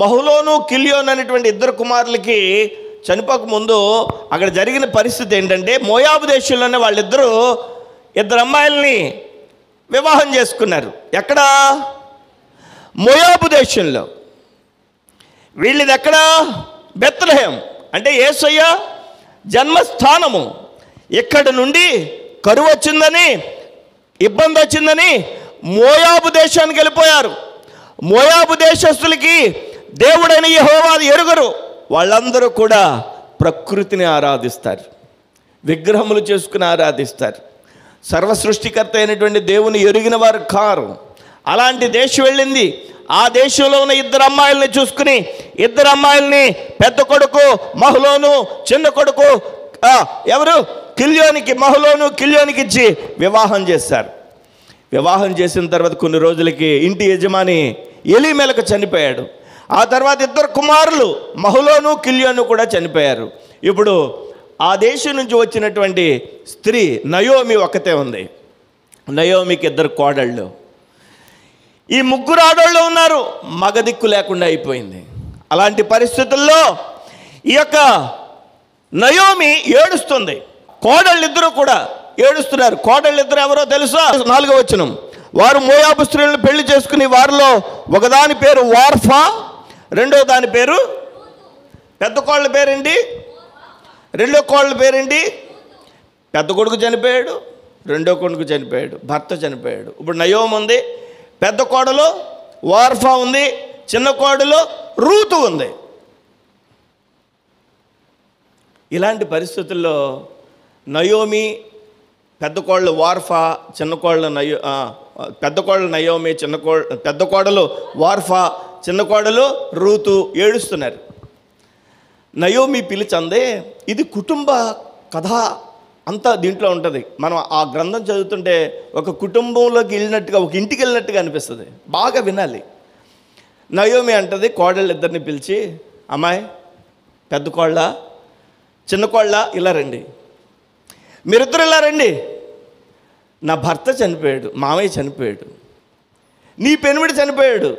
మహ్లోను, కిల్యోను అనేటువంటి 2 కుమారులకి చనిపోకముందు అక్కడ జరిగిన పరిస్థితి ఏంటంటే, మోయాబు దేశంలోనే వాళ్ళిద్దరూ 2 అమ్మాయిల్ని వివాహం చేసుకున్నారు. ఎక్కడ? మోయాబు దేశంలో. వీళ్ళది ఎక్కడ? బెత్లెహేం, అంటే యేసయ్య జన్మస్థానము. ఇక్కడ నుండి కరువు వచ్చిందని, ఇబ్బంది వచ్చిందని మోయాబు దేశానికి వెళ్ళిపోయారు. మోయాబు దేశస్తులకి దేవుడైన యెహోవా ఎరుగరు. వాళ్ళందరూ కూడా ప్రకృతిని ఆరాధిస్తారు, విగ్రహములు చేసుకుని ఆరాధిస్తారు. సర్వసృష్టికర్త అయినటువంటి దేవుని ఎరిగిన వారు కారు. అలాంటి దేశం వెళ్ళింది. ఆ దేశంలో ఉన్న 2 అమ్మాయిల్ని చూసుకుని 2 అమ్మాయిల్ని పెద్ద కొడుకు మహ్లోను, చిన్న కొడుకు ఎవరు కిల్యోనికి, మహ్లోను కిల్యోనికి ఇచ్చి వివాహం చేశారు. వివాహం చేసిన తర్వాత కొన్ని రోజులకి ఇంటి యజమాని ఎలీమెలకు చనిపోయాడు. ఆ తర్వాత 2 కుమారులు మహ్లోను, కిల్యోను కూడా చనిపోయారు. ఇప్పుడు ఆ దేశం నుంచి వచ్చినటువంటి స్త్రీ నయోమి ఒక్కతే ఉంది. నయోమికి 2 కోడళ్ళు. ఈ 3 ఆడోళ్ళు ఉన్నారు. మగదిక్కు లేకుండా అయిపోయింది. అలాంటి పరిస్థితుల్లో ఈ యొక్క నయోమి ఏడుస్తుంది. కోడళ్ళిద్దరూ కూడా ఏడుస్తున్నారు. కోడళ్ళిద్దరు ఎవరో తెలుసా? 4వ వచనం. వారు మోయాబు స్త్రీలను పెళ్లి చేసుకుని వారిలో ఒకదాని పేరు వార్ఫా, రెండో దాని పేరు, పెద్ద కోళ్ళ పేరేంటి? రెండో కోళ్ళ పేరేంటి? పెద్ద కొడుకు చనిపోయాడు, రెండో కొడుకు చనిపోయాడు, భర్త చనిపోయాడు. ఇప్పుడు నయోమి ఉంది, పెద్ద కోడలో వార్ఫా ఉంది, చిన్న కోడలో రూతు ఉంది. ఇలాంటి పరిస్థితుల్లో నయోమి, పెద్ద కోడలు వార్ఫా, చిన్న కోడలు పెద్ద కోడలు నయోమి, పెద్ద కోడలు వార్ఫా, చిన్న కోడలు రూతు ఏడుస్తున్నారు. నయోమి పిలిచందే. ఇది కుటుంబ కథ అంతా దీంట్లో ఉంటుంది. మనం ఆ గ్రంథం చదువుతుంటే ఒక కుటుంబంలోకి వెళ్ళినట్టుగా, ఒక ఇంటికి వెళ్ళినట్టుగా అనిపిస్తుంది. బాగా వినాలి. నయోమి అంటది కోడళ్ళిద్దరిని పిలిచి, అమ్మాయి, పెద్ద కోళ్ళ, చిన్న కోళ్ళ, ఇలా రండి, మీరిద్దరు ఇలా రండి. నా భర్త చనిపోయాడు, మామయ్య చనిపోయాడు, నీ పెనిమిడి చనిపోయాడు,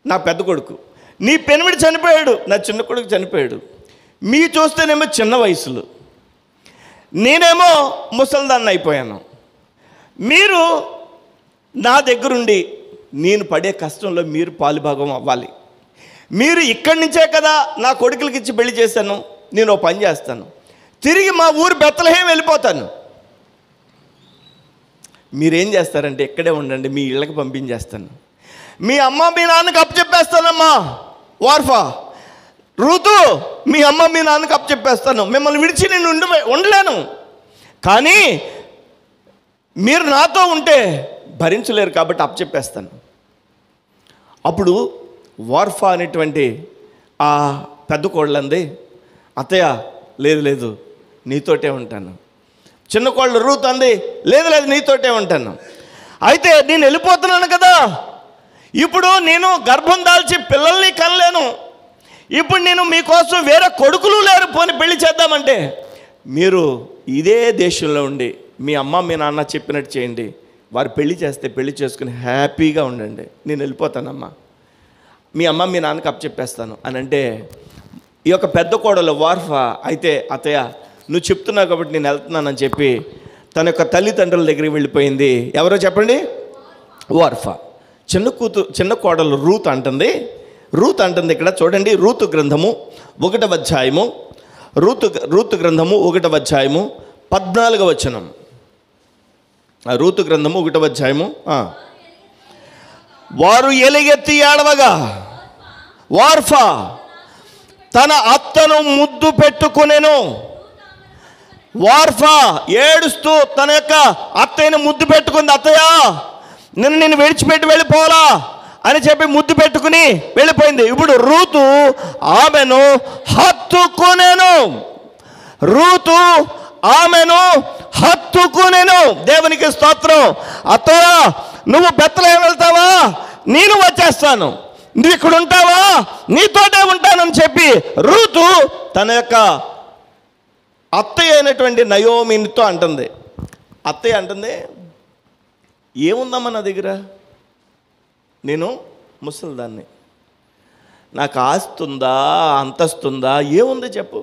నా పెద్ద కొడుకు, నీ పెనిమిడి చనిపోయాడు, నా చిన్న కొడుకు చనిపోయాడు. మీ చూస్తేనేమో చిన్న వయసులో, నేనేమో ముసల్దాన్ని అయిపోయాను. మీరు నా దగ్గరుండి నేను పడే కష్టంలో మీరు పాలుభాగం అవ్వాలి. మీరు ఇక్కడి నుంచే కదా నా కొడుకులకి ఇచ్చి పెళ్లి చేశాను. నేను ఓ పని చేస్తాను, తిరిగి మా ఊరు బెత్లెహేం వెళ్ళిపోతాను. మీరేం చేస్తారంటే ఇక్కడే ఉండండి, మీ ఇళ్ళకి పంపించేస్తాను. మీ అమ్మ మీ నాన్నకి అప్పచెప్పేస్తానమ్మా వార్ఫా, రూతు, మీ అమ్మ మీ నాన్నకి అప్పచెప్పేస్తాను. మిమ్మల్ని విడిచి నేను ఉండలేను. కానీ మీరు నాతో ఉంటే భరించలేరు కాబట్టి అప్పచెప్పేస్తాను. అప్పుడు వార్ఫా అనేటువంటి ఆ పెద్ద కోళ్ళంది, అత్తయ్య లేదు లేదు నీతోటే ఉంటాను. చిన్న కోళ్ళు రూత్ అంది, లేదు లేదు నీతోటే ఉంటాను. అయితే నేను వెళ్ళిపోతున్నాను కదా, ఇప్పుడు నేను గర్భం దాల్చి పిల్లల్ని కనలేను, ఇప్పుడు నేను మీకోసం వేరే కొడుకులు లేరు, పోని పెళ్లి చేద్దామంటే మీరు ఇదే దేశంలో ఉండి మీ అమ్మ మీ నాన్న చెప్పినట్టు చేయండి, వారు పెళ్లి చేస్తే పెళ్లి చేసుకుని హ్యాపీగా ఉండండి, నేను వెళ్ళిపోతానమ్మా, మీ అమ్మ మీ నాన్నకి అప్పచెప్పేస్తాను అని అంటే, ఈ యొక్క పెద్ద కోడలు వార్ఫా అయితే అత్తయ్య నువ్వు చెప్తున్నావు కాబట్టి నేను వెళ్తున్నానని చెప్పి తన యొక్క తల్లిదండ్రుల దగ్గరికి వెళ్ళిపోయింది. ఎవరో చెప్పండి? వార్ఫా. చిన్న కోడలు రూత్ అంటుంది ఇక్కడ చూడండి. రూతు గ్రంథము 1వ అధ్యాయము, రూతు గ్రంథము 1వ అధ్యాయము 14వ వచనం. రూతు గ్రంథము 1వ అధ్యాయము. వారు ఎలుగెత్తి ఏడవగా వార్ఫా తన అత్తను ముద్దు పెట్టుకునేను. వార్ఫా ఏడుస్తూ తన యొక్క అత్తయ్యను ముద్దు పెట్టుకుంది. అత్తయ్య నిన్ను విడిచిపెట్టి వెళ్ళిపోవాలా అని చెప్పి ముద్దు పెట్టుకుని వెళ్ళిపోయింది. ఇప్పుడు రూతు ఆమెను హత్తుకునేను. దేవునికి స్తోత్రం. అత్తయ్య నువ్వు బెత్లెహేము వెళ్తావా, నేను వచ్చేస్తాను, నువ్వు ఇక్కడ ఉంటావా, నీతోటే ఉంటానని చెప్పి రూతు తన యొక్క అత్తయ్య అయినటువంటి నయోమితో అంటుంది. అత్తయ్య అంటుంది, ఏముందమ్మా నా దగ్గర, నేను ముసలిదాన్ని, నాకు ఆస్తుందా అంతస్తుందా ఏముంది చెప్పు,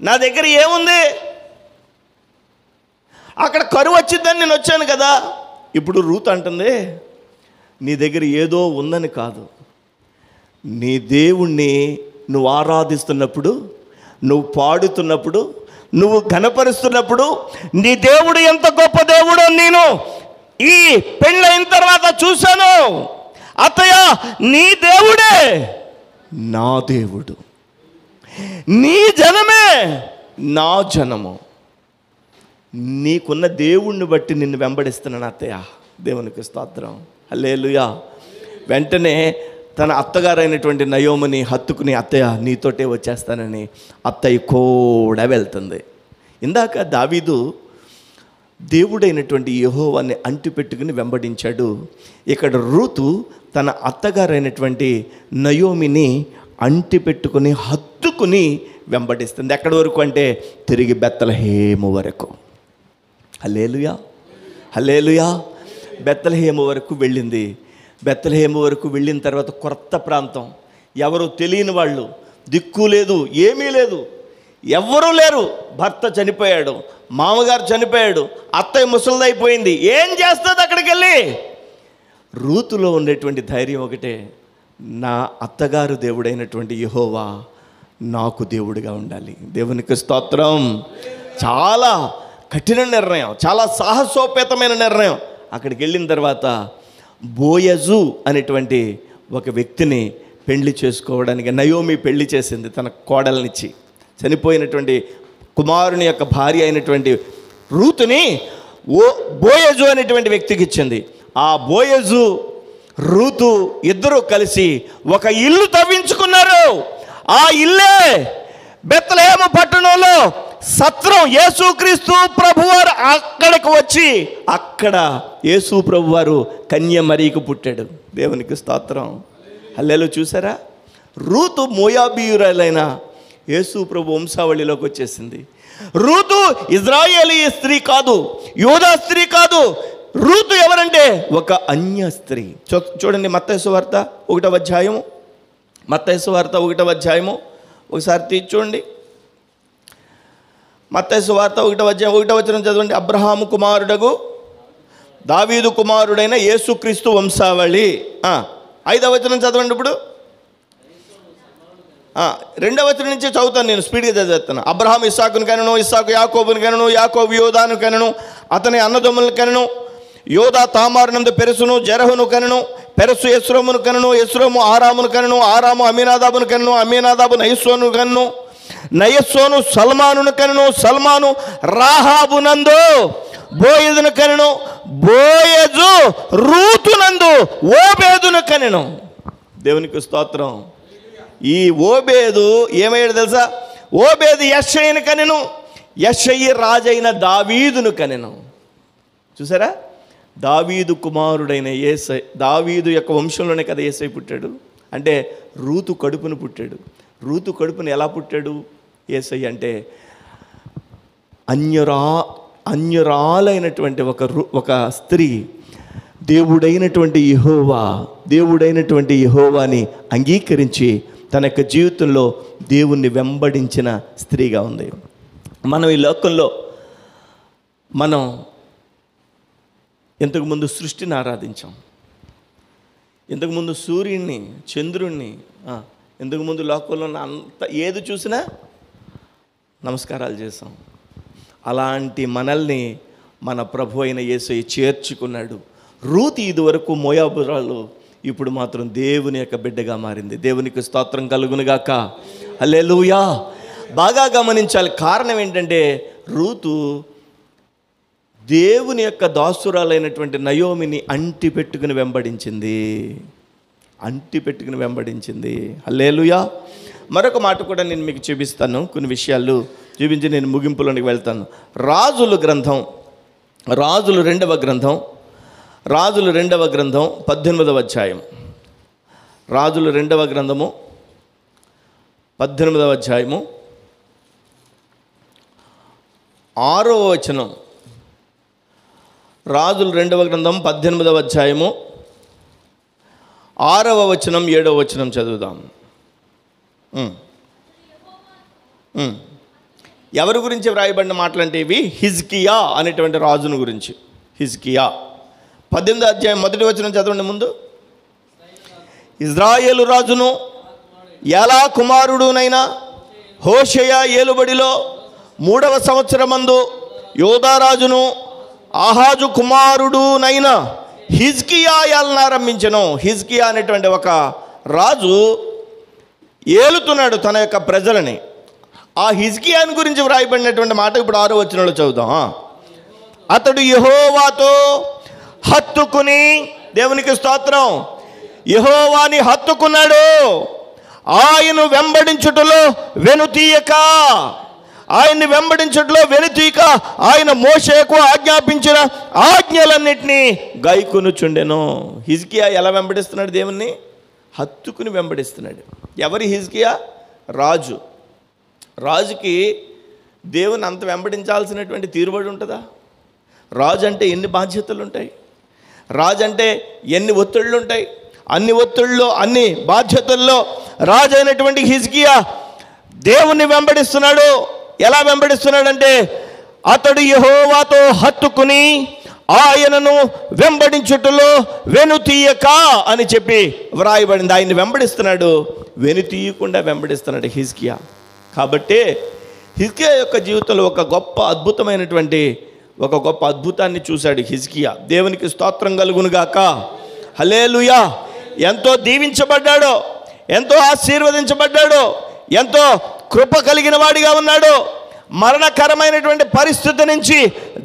నా దగ్గర ఏముంది, అక్కడ కరువు వచ్చిందని నేను వచ్చాను కదా. ఇప్పుడు రూత్ అంటుంది, నీ దగ్గర ఏదో ఉందని కాదు, నీ దేవుణ్ణి నువ్వు ఆరాధిస్తున్నప్పుడు, నువ్వు పాడుతున్నప్పుడు, నువ్వు ఘనపరుస్తున్నప్పుడు, నీ దేవుడు ఎంత గొప్ప దేవుడో నేను ఈ పెళ్ళైన తర్వాత చూశాను. అత్తయ్య నీ దేవుడే నా దేవుడు, నీ జనమే నా జనము, నీకున్న దేవుణ్ణి బట్టి నిన్ను వెంబడిస్తున్నాను అత్తయ్య. దేవునికి స్తోత్రం, హల్లెలూయా. వెంటనే తన అత్తగారైనటువంటి నయోమిని హత్తుకుని, అత్తయ్య నీతోటే వచ్చేస్తానని అత్తయ్య కూడా వెళ్తుంది. ఇందాక దావీదు దేవుడైనటువంటి యెహోవాని అంటిపెట్టుకుని వెంబడించాడు. ఇక్కడ రూతు తన అత్తగారైనటువంటి నయోమిని అంటిపెట్టుకుని హత్తుకుని వెంబడిస్తుంది. ఎక్కడి వరకు అంటే తిరిగి బెత్లెహేము వరకు. హల్లెలూయా, హల్లెలూయా. బెత్లెహేము వరకు వెళ్ళింది. బెత్లెహేము వరకు వెళ్ళిన తర్వాత కొత్త ప్రాంతం, ఎవరు తెలియని వాళ్ళు, దిక్కు లేదు, ఏమీ లేదు, ఎవ్వరూ లేరు. భర్త చనిపోయాడు, మామగారు చనిపోయాడు, అత్తయ్య ముసలిదైపోయింది. ఏం చేస్తుంది అక్కడికి వెళ్ళి? రూతులో ఉండేటువంటి ధైర్యం ఒకటే, నా అత్తగారు దేవుడైనటువంటి యెహోవా నాకు దేవుడిగా ఉండాలి. దేవునికి స్తోత్రం. చాలా కఠిన నిర్ణయం, చాలా సాహసోపేతమైన నిర్ణయం. అక్కడికి వెళ్ళిన తర్వాత బోయజు అనేటువంటి ఒక వ్యక్తిని పెళ్లి చేసుకోవడానికి నయోమి పెళ్లి చేసింది. తన కోడల్నిచ్చి చనిపోయినటువంటి కుమారుని యొక్క భార్య అయినటువంటి రూతుని బోయజు అనేటువంటి వ్యక్తికి ఇచ్చింది. ఆ బోయజు రూతు ఇద్దరు కలిసి ఒక ఇల్లు తవ్వించుకున్నారు. ఆ ఇల్లే బెత్లెహేము పట్టణంలో సత్రం. యేసుక్రీస్తు ప్రభువారు అక్కడికి వచ్చి అక్కడ యేసు ప్రభువారు కన్య మరియకు పుట్టాడు. దేవునికి స్తోత్రం, హల్లెలూయా. చూసారా, రూతు మోయాబీయురాలైన యేసు ప్రభు వంశావళిలోకి వచ్చేసింది. రూతు ఇజ్రాయేలీ స్త్రీ కాదు, యూదా స్త్రీ కాదు. రూతు ఎవరంటే ఒక అన్య స్త్రీ. చూడండి మత్తయి సువార్త 1వ అధ్యాయము, మత్తయి సువార్త 1వ అధ్యాయము ఒకసారి తీసి చూడండి. మత్తయి సువార్త 1వ అధ్యాయం 1వ వచనం చదవండి. అబ్రహాము కుమారుడగు దావీదు కుమారుడైన యేసుక్రీస్తు వంశావళి. 5వ వచనం చదవండి. ఇప్పుడు 2వ వచనం నుంచి చదువుతాను, నేను స్పీడ్గా చదువుతాను. అబ్రహాం ఇస్సాకును కనెను, ఇస్సాకు యాకోబును కనెను, యాకోబు యోదాను కనెను, అతని అన్నదమ్ములను కనెను. యోదా తామారునందు పెరుసును జెరహును కనెను, పెరసు యెస్రోమును కనెను, యెస్రోము ఆరామును కనెను, ఆరాము అమీనాదాబును కనెను, అమీనాదాబు నయస్సోను కనెను, నయస్సోను సల్మానును కనెను, సల్మాను రాహాబునందు బోయజును కనెను, బోయజు రూతునందు ఓబేదును కనెను. దేవునికి స్తోత్రం. ఈ ఓబేదు ఏమయ్యాడు తెలుసా? ఓబేదు యెషయిని కనెను, యెషయి రాజైన దావీదును కనెను. చూసారా? దావీదు కుమారుడైన యేసై, దావీదు యొక్క వంశంలోనే కదా యేసై పుట్టాడు. అంటే రూతు కడుపును పుట్టాడు. రూతు కడుపును ఎలా పుట్టాడు యేసై అంటే అన్యురాలైనటువంటి ఒక స్త్రీ దేవుడైనటువంటి యెహోవాని అంగీకరించి తన యొక్క జీవితంలో దేవుణ్ణి వెంబడించిన స్త్రీగా ఉంది. మనం ఈ లోకంలో ఇంతకుముందు సృష్టిని ఆరాధించాం, ఇంతకుముందు సూర్యుడిని, చంద్రుణ్ణి, ఇంతకుముందు లోకంలో అంత ఏది చూసినా నమస్కారాలు చేసాం. అలాంటి మనల్ని మన ప్రభు అయిన యేసయ్య చేర్చుకున్నాడు. రూతు ఇదివరకు మోయాబురాలు, ఇప్పుడు మాత్రం దేవుని యొక్క బిడ్డగా మారింది. దేవునికి స్తోత్రం కలుగునుగాక. హల్లెలూయా. బాగా గమనించాలి. కారణం ఏంటంటే రూతు దేవుని యొక్క దాసురాలైనటువంటి నయోమిని అంటి పెట్టుకుని వెంబడించింది. హల్లెలూయా. మరొక మాట కూడా నేను మీకు చూపిస్తాను. కొన్ని విషయాలు చూపించి నేను ముగింపులోనికి వెళ్తాను. రాజుల 2వ గ్రంథం 18వ అధ్యాయం. రాజుల 2వ గ్రంథము 18వ అధ్యాయము 6వ వచనం. రాజుల 2వ గ్రంథం 18వ అధ్యాయము 6వ వచనం 7వ వచనం చదువుదాం. ఎవరి గురించి వ్రాయబడిన మాటలంటే ఇవి హిజ్కియా అనేటువంటి రాజును గురించి. హిజ్కియా 18వ అధ్యాయం 1వ వచనం చదవండి ముందు. ఇజ్రాయేలు రాజును ఏలా కుమారుడునైన హోషేయ ఏలుబడిలో 3వ సంవత్సరమందు యోధారాజును ఆహాజు కుమారుడునైన హిజ్కియా ఏలనారంభించెను. హిజ్కియా అనేటువంటి ఒక రాజు ఏలుతున్నాడు తన యొక్క ప్రజలని. ఆ హిజ్కియాని గురించి వ్రాయబడినటువంటి మాట ఇప్పుడు 6వ వచనంలో చదువుదాం. అతడు యెహోవాతో హత్తుకుని, దేవునికి స్తోత్రం, యెహోవాని హత్తుకున్నాడు. ఆయన్ను వెంబడించుటలో వెనుతీయక ఆయన మోషేకు ఆజ్ఞాపించిన ఆజ్ఞలన్నిటినీ గైకొనుచుండెను. హిజ్కియా ఎలా వెంబడిస్తున్నాడు? దేవుణ్ణి హత్తుకుని వెంబడిస్తున్నాడు. ఎవరి హిజ్కియా? రాజుకి దేవుని అంత వెంబడించాల్సినటువంటి తీరుబడి ఉంటుందా? రాజు అంటే ఎన్ని బాధ్యతలు ఉంటాయి, రాజు అంటే ఎన్ని ఒత్తిళ్ళు ఉంటాయి. అన్ని ఒత్తిళ్ళలో, అన్ని బాధ్యతల్లో రాజు అయినటువంటి హిజ్కియా దేవుణ్ణి వెంబడిస్తున్నాడు. ఎలా వెంబడిస్తున్నాడంటే అతడు యెహోవాతో హత్తుకుని ఆయనను వెంబడించుటలో వెనుతీయక అని చెప్పి వ్రాయబడింది. ఆయన్ని వెంబడిస్తున్నాడు, వెనుతీయకుండా వెంబడిస్తున్నాడు హిజ్కియా. కాబట్టి హిజ్కియా యొక్క జీవితంలో ఒక గొప్ప అద్భుతాన్ని చూశాడు హిజ్కియా. దేవునికి స్తోత్రం కలుగునుగాక. హల్లెలూయా. ఎంతో దీవించబడ్డాడో, ఎంతో ఆశీర్వదించబడ్డాడో, ఎంతో కృప కలిగిన వాడిగా ఉన్నాడు. మరణకరమైనటువంటి పరిస్థితి నుంచి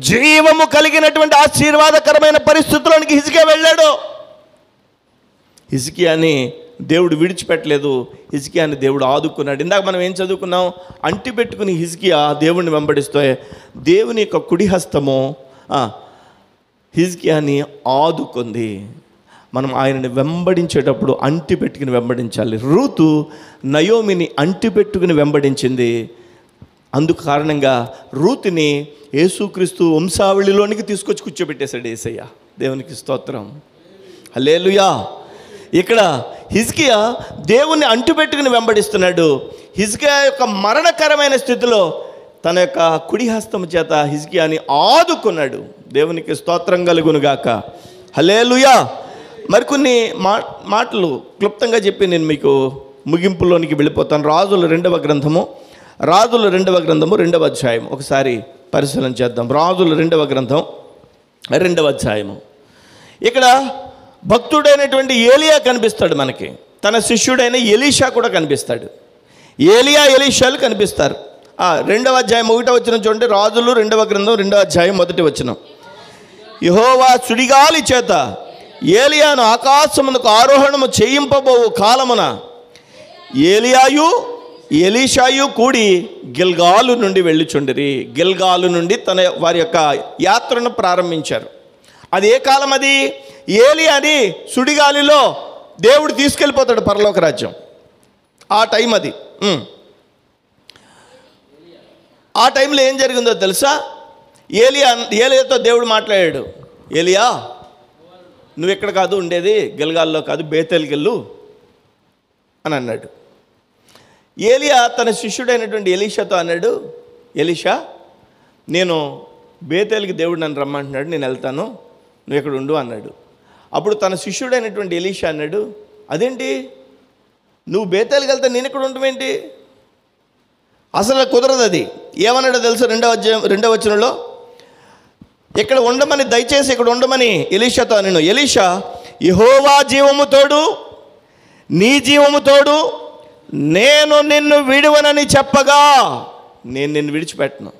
జీవము కలిగినటువంటి ఆశీర్వాదకరమైన పరిస్థితుల్లోనికి హిజ్కియా వెళ్ళాడు. హిజ్కియాని దేవుడు విడిచిపెట్టలేదు, హిజ్కియాని దేవుడు ఆదుకున్నాడు. ఇందాక మనం ఏం చదువుకున్నాం? అంటి పెట్టుకుని హిజ్కియా దేవుణ్ణి వెంబడిస్తే దేవుని యొక్క కుడి హస్తము హిజ్కియాని ఆదుకుంది. మనం ఆయనని వెంబడించేటప్పుడు అంటి పెట్టుకుని వెంబడించాలి. రూతు నయోమిని అంటి పెట్టుకుని వెంబడించింది. అందుకు కారణంగా రూతుని యేసుక్రీస్తు వంశావళిలోనికి తీసుకొచ్చి కూర్చోబెట్టేశాడు యేసయ్య. దేవునికి స్తోత్రం. హల్లెలూయా. ఇక్కడ హిజ్కియా దేవుణ్ణి అంటుపెట్టుకుని వెంబడిస్తున్నాడు. హిజ్కియా యొక్క మరణకరమైన స్థితిలో తన యొక్క కుడి హస్తం చేత హిజ్కియాని ఆదుకున్నాడు. దేవునికి స్తోత్రం కలుగునుగాక. హల్లెలూయా. మరికొన్ని మాటలు క్లుప్తంగా చెప్పి నేను మీకు ముగింపులోనికి వెళ్ళిపోతాను. రాజుల 2వ గ్రంథము 2వ అధ్యాయం ఒకసారి పరిశీలన చేద్దాం. రాజుల 2వ గ్రంథం 2వ అధ్యాయము. ఇక్కడ భక్తుడైనటువంటి ఏలియా కనిపిస్తాడు మనకి. తన శిష్యుడైన ఎలీషా కూడా కనిపిస్తాడు. ఎలీషాలు కనిపిస్తారు. 2వ అధ్యాయం 1వ వచనం చూడండి. రాజులు 2వ గ్రంథం 2వ అధ్యాయం 1వ వచనం. యెహోవా సుడిగాలి చేత ఏలియాను ఆకాశమునకు ఆరోహణము చేయింపబోవు కాలమున ఏలియాయు ఎలీషాయు కూడి గిల్గాలు నుండి వెళ్ళుచుండిరి. గిల్గాలు నుండి వారి యొక్క యాత్రను ప్రారంభించారు. అది ఏ కాలం? అది ఏలియాని సుడిగాలిలో దేవుడు తీసుకెళ్ళిపోతాడు పరలోక రాజ్యం. ఆ టైం అది. ఆ టైంలో ఏం జరిగిందో తెలుసా? ఏలియాతో దేవుడు మాట్లాడాడు, ఏలియా నువ్వు ఎక్కడ కాదు ఉండేది, గిల్గాల్లో కాదు, బేతేలుకి వెళ్ళు అని అన్నాడు. ఏలియా తన శిష్యుడైనటువంటి ఎలీషాతో అన్నాడు, ఎలీషా నేను బేతేలుకి దేవుడు నన్ను రమ్మంటున్నాడు, నేను వెళ్తాను, నువ్వు ఎక్కడ ఉండు అన్నాడు. అప్పుడు తన శిష్యుడైనటువంటి ఎలీషా అన్నాడు, అదేంటి నువ్వు బేతేలుకి వెళ్తా నేను ఎక్కడ ఉండమేంటి, అసలు కుదరదు అది. ఏమన్నాడో తెలుసు? 2వ వచనంలో ఇక్కడ ఉండమని, దయచేసి ఇక్కడ ఉండమని ఎలీషాతో అన్నాను, ఎలీషా యెహోవా జీవము తోడు నీ జీవము తోడు నేను నిన్ను విడువనని చెప్పగా నేను నిన్ను విడిచిపెట్టను,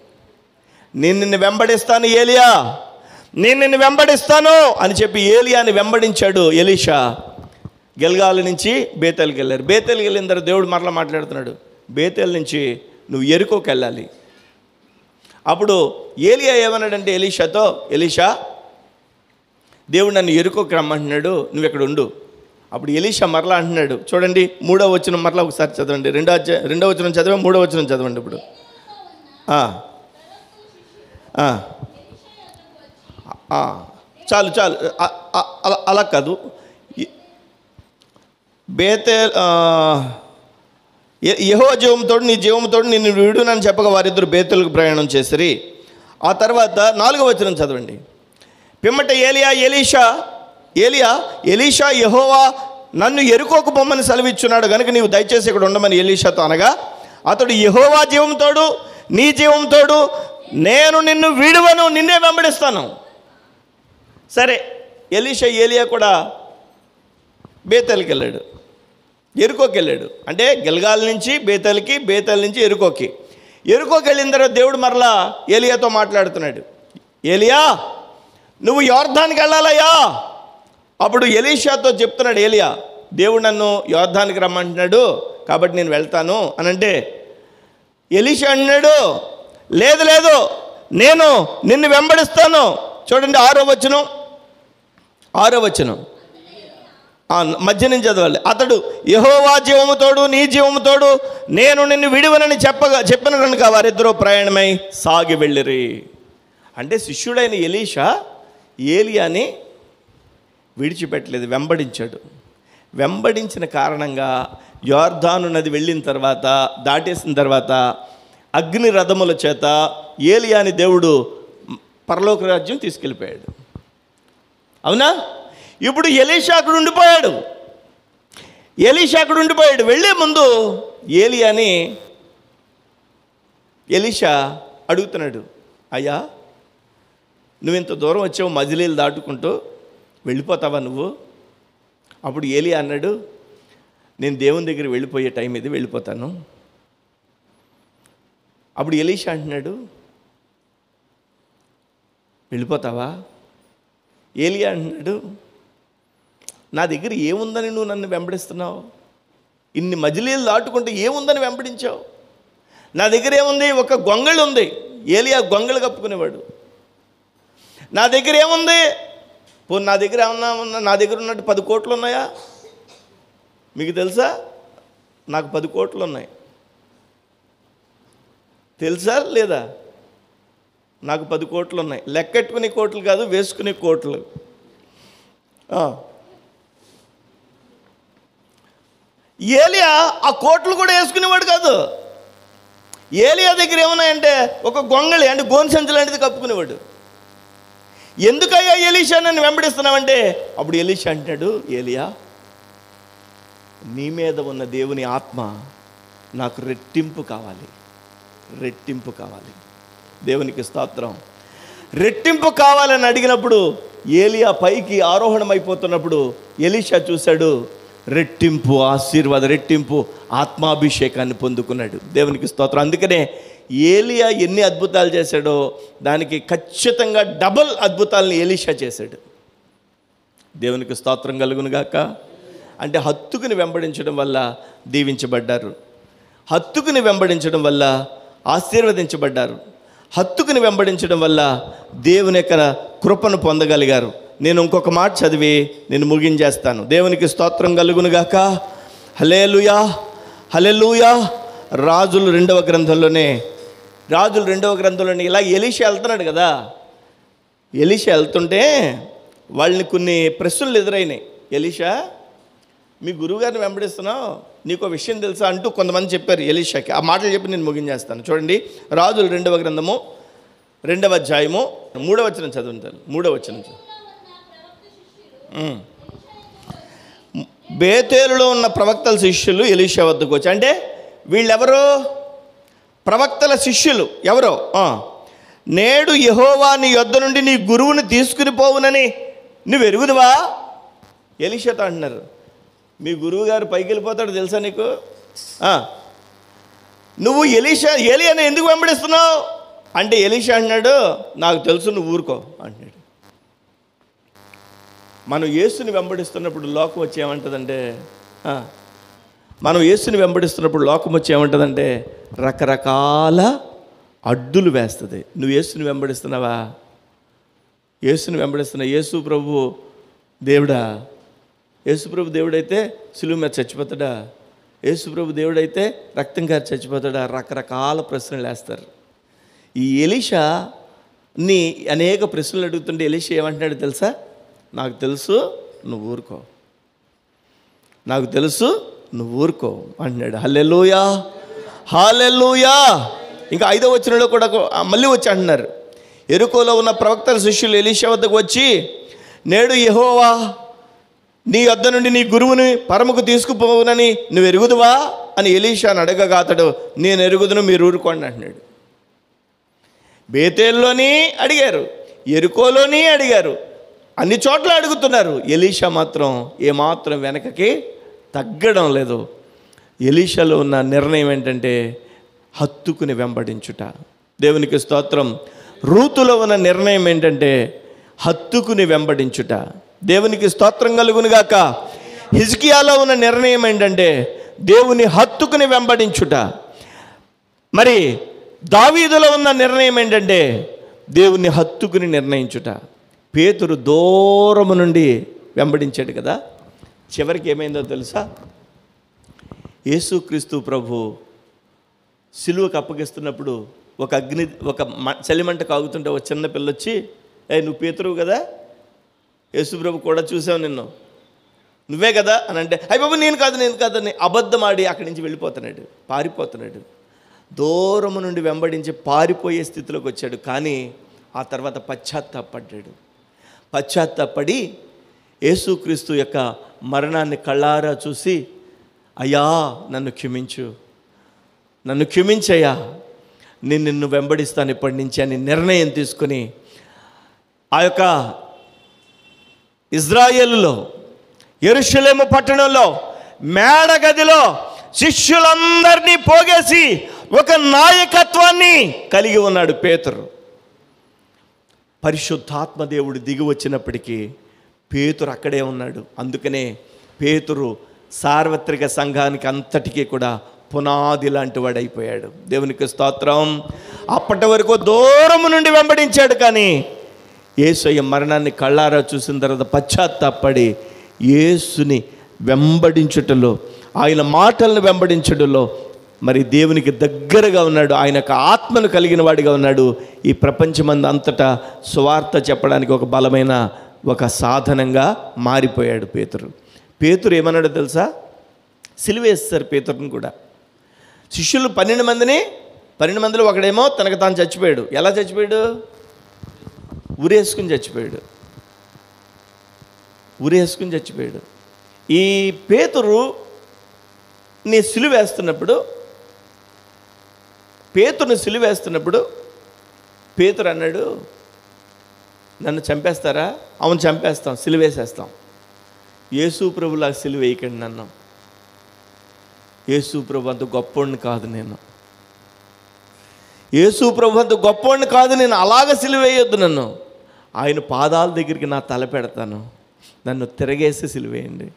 నేను నిన్ను వెంబడిస్తాను ఏలియా, నేను నిన్ను వెంబడిస్తాను అని చెప్పి ఏలియాని వెంబడించాడు ఎలీషా. గిల్గాలు నుంచి బేతేలుకి వెళ్ళారు. బేతేలుకి వెళ్ళిన తర్వాత దేవుడు మరలా మాట్లాడుతున్నాడు, బేతేలు నుంచి నువ్వు ఎరికోకి వెళ్ళాలి. అప్పుడు ఏలియా ఏమన్నాడంటే ఎలీషాతో, ఎలీషా దేవుడు నన్ను ఎరికోకి రమ్మంటున్నాడు, నువ్వు ఇక్కడ ఉండు. అప్పుడు ఎలీషా మరలా అంటున్నాడు, చూడండి 3వ వచనం మరలా ఒకసారి చదవండి. 2వ వచనం చదివా, 3వ వచనం చదవండి. ఇప్పుడు చాలు చాలు అలా కాదు. యెహోవా జీవంతో నీ జీవంతో నిన్ను విడునని చెప్పగా వారిద్దరు బేతేలుకు ప్రయాణం చేసిరి. ఆ తర్వాత 4వ వచనం చదవండి. పిమ్మట ఎలీషా యెహోవా నన్ను ఎరుకోకు పొమ్మని సెలవిచ్చున్నాడు కనుక నీవు దయచేసి ఇక్కడ ఉండమని ఎలీషాతో అనగా అతడు యెహోవా జీవంతోడు నీ జీవంతోడు నేను నిన్ను విడువను, నిన్నే వెంబడిస్తాను. సరే, ఏలియా కూడా బేతేలుకి వెళ్ళాడు, ఎరుకోకి వెళ్ళాడు. అంటే గిల్గాల్ నుంచి బేతేలుకి, బేతేలు నుంచి ఎరుకోకి వెళ్ళిన తర్వాత దేవుడు మరలా ఏలియాతో మాట్లాడుతున్నాడు, ఏలియా నువ్వు యోర్దానికి వెళ్ళాలయ్యా. అప్పుడు ఎలీషాతో చెప్తున్నాడు ఏలియా, దేవుడు నన్ను యోర్దానికి రమ్మంటున్నాడు కాబట్టి నేను వెళ్తాను అని అంటే ఎలీషా అన్నాడు, లేదు లేదు నేను నిన్ను వెంబడిస్తాను. చూడండి 6వ వచనం మధ్య నుంచి చదవాలి. అతడు యెహోవా జీవముతోడు నీ జీవముతోడు నేను నిన్ను విడువనని చెప్పిన కనుక వారిద్దరూ ప్రయాణమై సాగి వెళ్ళిరి. అంటే శిష్యుడైన ఎలీషా ఏలియాని విడిచిపెట్టలేదు, వెంబడించాడు. వెంబడించిన కారణంగా యోర్దాను నది వెళ్ళిన తర్వాత, దాటేసిన తర్వాత అగ్ని రథముల చేత ఏలియాని దేవుడు పరలోక రాజ్యం తీసుకెళ్ళిపోయాడు. అవునా? ఇప్పుడు ఎలీషా అక్కడ ఉండిపోయాడు. వెళ్ళే ముందు ఏలియాని ఎలీషా అడుగుతున్నాడు, అయ్యా నువ్వు ఇంత దూరం వచ్చావు, మజిలీలు దాటుకుంటూ వెళ్ళిపోతావా నువ్వు? అప్పుడు ఏలియా అన్నాడు, నేను దేవుని దగ్గర వెళ్ళిపోయే టైం ఇది, వెళ్ళిపోతాను. అప్పుడు ఎలీషా అంటున్నాడు, వెళ్ళిపోతావా? ఏలియా అంటున్నాడు, నా దగ్గర ఏముందని నువ్వు నన్ను వెంబడిస్తున్నావు? ఇన్ని మజిలీలు దాటుకుంటే ఏముందని వెంబడించావు? నా దగ్గర ఏముంది? ఒక గొంగళి ఉంది. ఏలియా గొంగళి కప్పుకునేవాడు. నా దగ్గర ఏముంది? నా దగ్గర ఏమన్నా నా దగ్గర ఉన్నట్టు 10 కోట్లు ఉన్నాయా? మీకు తెలుసా? నాకు 10 కోట్లు ఉన్నాయి. తెలుసా లేదా? నాకు 10 కోట్లు ఉన్నాయి. లెక్కెట్టుకునే కోట్లు కాదు, వేసుకునే కోట్లు. ఏలియా ఆ కోట్లు కూడా వేసుకునేవాడు కాదు. ఏలియా దగ్గర ఏమున్నాయంటే ఒక గొంగళి, అంటే గోను సంచి లాంటిది కప్పుకునేవాడు. ఎందుకయ్యా ఎలీషా నన్ను వెంబడిస్తున్నావంటే అప్పుడు ఎలీషా అంటాడు, ఏలియా నీ మీద ఉన్న దేవుని ఆత్మ నాకు రెట్టింపు కావాలి. దేవునికి స్తోత్రం. రెట్టింపు కావాలని అడిగినప్పుడు ఏలియా పైకి ఆరోహణమైపోతున్నప్పుడు ఎలీషా చూశాడు, రెట్టింపు ఆశీర్వాద, రెట్టింపు ఆత్మాభిషేకాన్ని పొందుకున్నాడు. దేవునికి స్తోత్రం. అందుకనే ఏలియా ఎన్ని అద్భుతాలు చేశాడో దానికి ఖచ్చితంగా డబుల్ అద్భుతాలను ఎలీషా చేశాడు. దేవునికి స్తోత్రం కలుగును గాక. అంటే హత్తుకుని వెంబడించడం వల్ల దీవించబడ్డారు, హత్తుకుని వెంబడించడం వల్ల ఆశీర్వదించబడ్డారు, హత్తుకుని వెంబడించడం వల్ల దేవుని యొక్క కృపను పొందగలిగారు. నేను ఇంకొక మాట చదివి నేను ముగించేస్తాను. దేవునికి స్తోత్రం కలుగును గాక. హల్లెలూయా, హల్లెలూయా. రాజులు రెండవ గ్రంథంలోనే ఇలా ఎలీషా వెళ్తున్నాడు కదా. ఎలీషా వెళ్తుంటే వాళ్ళని కొన్ని ప్రశ్నలు ఎదురైనాయి. ఎలీషా, మీ గురువుగారిని వెంబడిస్తున్నావు, నీకు విషయం తెలుసా అంటూ కొంతమంది చెప్పారు ఎలీషాకి. ఆ మాటలు చెప్పి నేను ముగించేస్తాను. చూడండి, రాజులు 2వ గ్రంథము 2వ అధ్యాయము 3వ వచనం చదువుతాను. 3వ వచనం. బేతేలులో ఉన్న ప్రవక్తల శిష్యులు ఎలీషా వద్దకు వచ్చి, అంటే వీళ్ళెవరో ప్రవక్తల శిష్యులు ఎవరో, నేడు యెహోవా నీ యొద్ద నుండి నీ గురువుని తీసుకుని పోవునని నువ్వు ఎరుగుదువా? ఎలీషాతో అంటున్నారు, మీ గురువు గారు పైకి వెళ్ళిపోతాడు తెలుసా నీకు? నువ్వు ఏలియాని ఎందుకు వెంబడిస్తున్నావు అంటే ఎలీషా అన్నాడు, నాకు తెలుసు, నువ్వు ఊరుకో అంటున్నాడు. మనం యేసుని వెంబడిస్తున్నప్పుడు లోకం వచ్చి ఏమంటుందంటే, లోకం వచ్చి ఏమంటుందంటే రకరకాల అడ్డులు వేస్తుంది. నువ్వు యేసుని వెంబడిస్తున్నావా? యేసుని వెంబడిస్తున్నా. యేసు ప్రభు దేవుడా? యేసుప్రభు దేవుడైతే సిలువ మీద చచ్చిపోతాడా? యేసుప్రభు దేవుడైతే రక్తం గారి చచ్చిపోతాడా? రకరకాల ప్రశ్నలు వేస్తారు. ఈ ఎలీషా నీ అనేక ప్రశ్నలు అడుగుతుంటే ఎలీషా ఏమంటున్నాడు తెలుసా? నాకు తెలుసు, నువ్వు ఊరుకో, నాకు తెలుసు, నువ్వు ఊరుకో అంటున్నాడు. హల్లెలూయా, హల్లెలూయా. ఇంకా 5వ వచనంలో కూడా మళ్ళీ వచ్చి అంటున్నారు, యెరికోలో ఉన్న ప్రవక్తల శిష్యులు ఎలీషా వద్దకు వచ్చి, నేడు యెహోవా నీ యొద్ద నుండి నీ గురువుని పరముకు తీసుకుపోవునని నువ్వు ఎరుగుదువా అని ఎలీషాను అడగగా అతడు, నేను ఎరుగుదును, మీరు ఊరుకోండి అంటున్నాడు. బేతేల్లోని అడిగారు, యెరికోలోని అడిగారు, అన్ని చోట్ల అడుగుతున్నారు. ఎలీషా మాత్రం ఏమాత్రం వెనకకి తగ్గడం లేదు. ఎలీషాలో ఉన్న నిర్ణయం ఏంటంటే హత్తుకుని వెంబడించుట. దేవునికి స్తోత్రం. రూతులో ఉన్న నిర్ణయం ఏంటంటే హత్తుకుని వెంబడించుట. దేవునికి స్తోత్రం కలుగునుగాక. హిజ్కియాలో ఉన్న నిర్ణయం ఏంటంటే దేవుని హత్తుకుని వెంబడించుట. మరి దావీదులో ఉన్న నిర్ణయం ఏంటంటే దేవుని హత్తుకుని నిర్ణయించుట. పేతురు దూరము నుండి వెంబడించాడు కదా. చివరికి ఏమైందో తెలుసా? యేసుక్రీస్తు ప్రభు సిలువకు అప్పగిస్తున్నప్పుడు ఒక చలిమంట కాగుతుంటే ఒక చిన్న పిల్ల వచ్చి, నువ్వు పేతురువు కదా, యేసుప్రభు కూడా చూసావు నిన్ను, నువ్వే కదా అని అంటే, అయ్య బాబు నేను కాదని అబద్ధమాడి అక్కడి నుంచి వెళ్ళిపోతున్నాడు, పారిపోతున్నాడు. దూరము నుండి వెంబడించి పారిపోయే స్థితిలోకి వచ్చాడు. కానీ ఆ తర్వాత పశ్చాత్తాపడి యేసుక్రీస్తు యొక్క మరణాన్ని కళ్ళారా చూసి, అయ్యా నన్ను క్షమించయ్యా, నేను నిన్ను వెంబడిస్తాను ఇప్పటి నుంచి అని నిర్ణయం తీసుకుని ఆ యొక్క ఇజ్రాయేలులో యెరూషలేము పట్టణంలో మేడగదిలో శిష్యులందరినీ పోగేసి ఒక నాయకత్వాన్ని కలిగి ఉన్నాడు పేతురు. పరిశుద్ధాత్మ దేవుడు దిగి వచ్చినప్పటికీ పేతురు అక్కడే ఉన్నాడు. అందుకనే పేతురు సార్వత్రిక సంఘానికి అంతటికీ కూడా పునాది లాంటి వాడైపోయాడు. దేవునికి స్తోత్రం. అప్పటి వరకు దూరము నుండి వెంబడించాడు, కానీ యేసయ్య మరణాన్ని కళ్ళారా చూసిన తర్వాత పశ్చాత్తాపడి యేసుని వెంబడించుటలో, ఆయన మాటలను వెంబడించడంలో మరి దేవునికి దగ్గరగా ఉన్నాడు. ఆయన యొక్క ఆత్మను కలిగిన వాడిగా ఉన్నాడు. ఈ ప్రపంచమందు అంతటా సువార్త చెప్పడానికి ఒక బలమైన ఒక సాధనంగా మారిపోయాడు పేతురు ఏమన్నాడో తెలుసా? సిలువేస్తారు పేతురుని కూడా. శిష్యులు 12 మందిలో ఒకడేమో తనకు తాను చచ్చిపోయాడు. ఎలా చచ్చిపోయాడు? ఊరేసుకుని చచ్చిపోయాడు. ఈ పేతురుని సిలువేస్తున్నప్పుడు పేతురు అన్నాడు, నన్ను చంపేస్తారా? అవును చంపేస్తాం, సిలువేసేస్తాం. యేసు ప్రభులా సిలువేయకండి నన్ను. యేసు ప్రభు అంత గొప్పోడిని కాదు నేను. యేసు ప్రభు అంత గొప్పవాడిని కాదు, నేను అలాగ సిలువేయొద్దు, నన్ను ఆయన పాదాల దగ్గరికి నా తల పెడతాను, నన్ను తిరగేసి సిలువేయండి,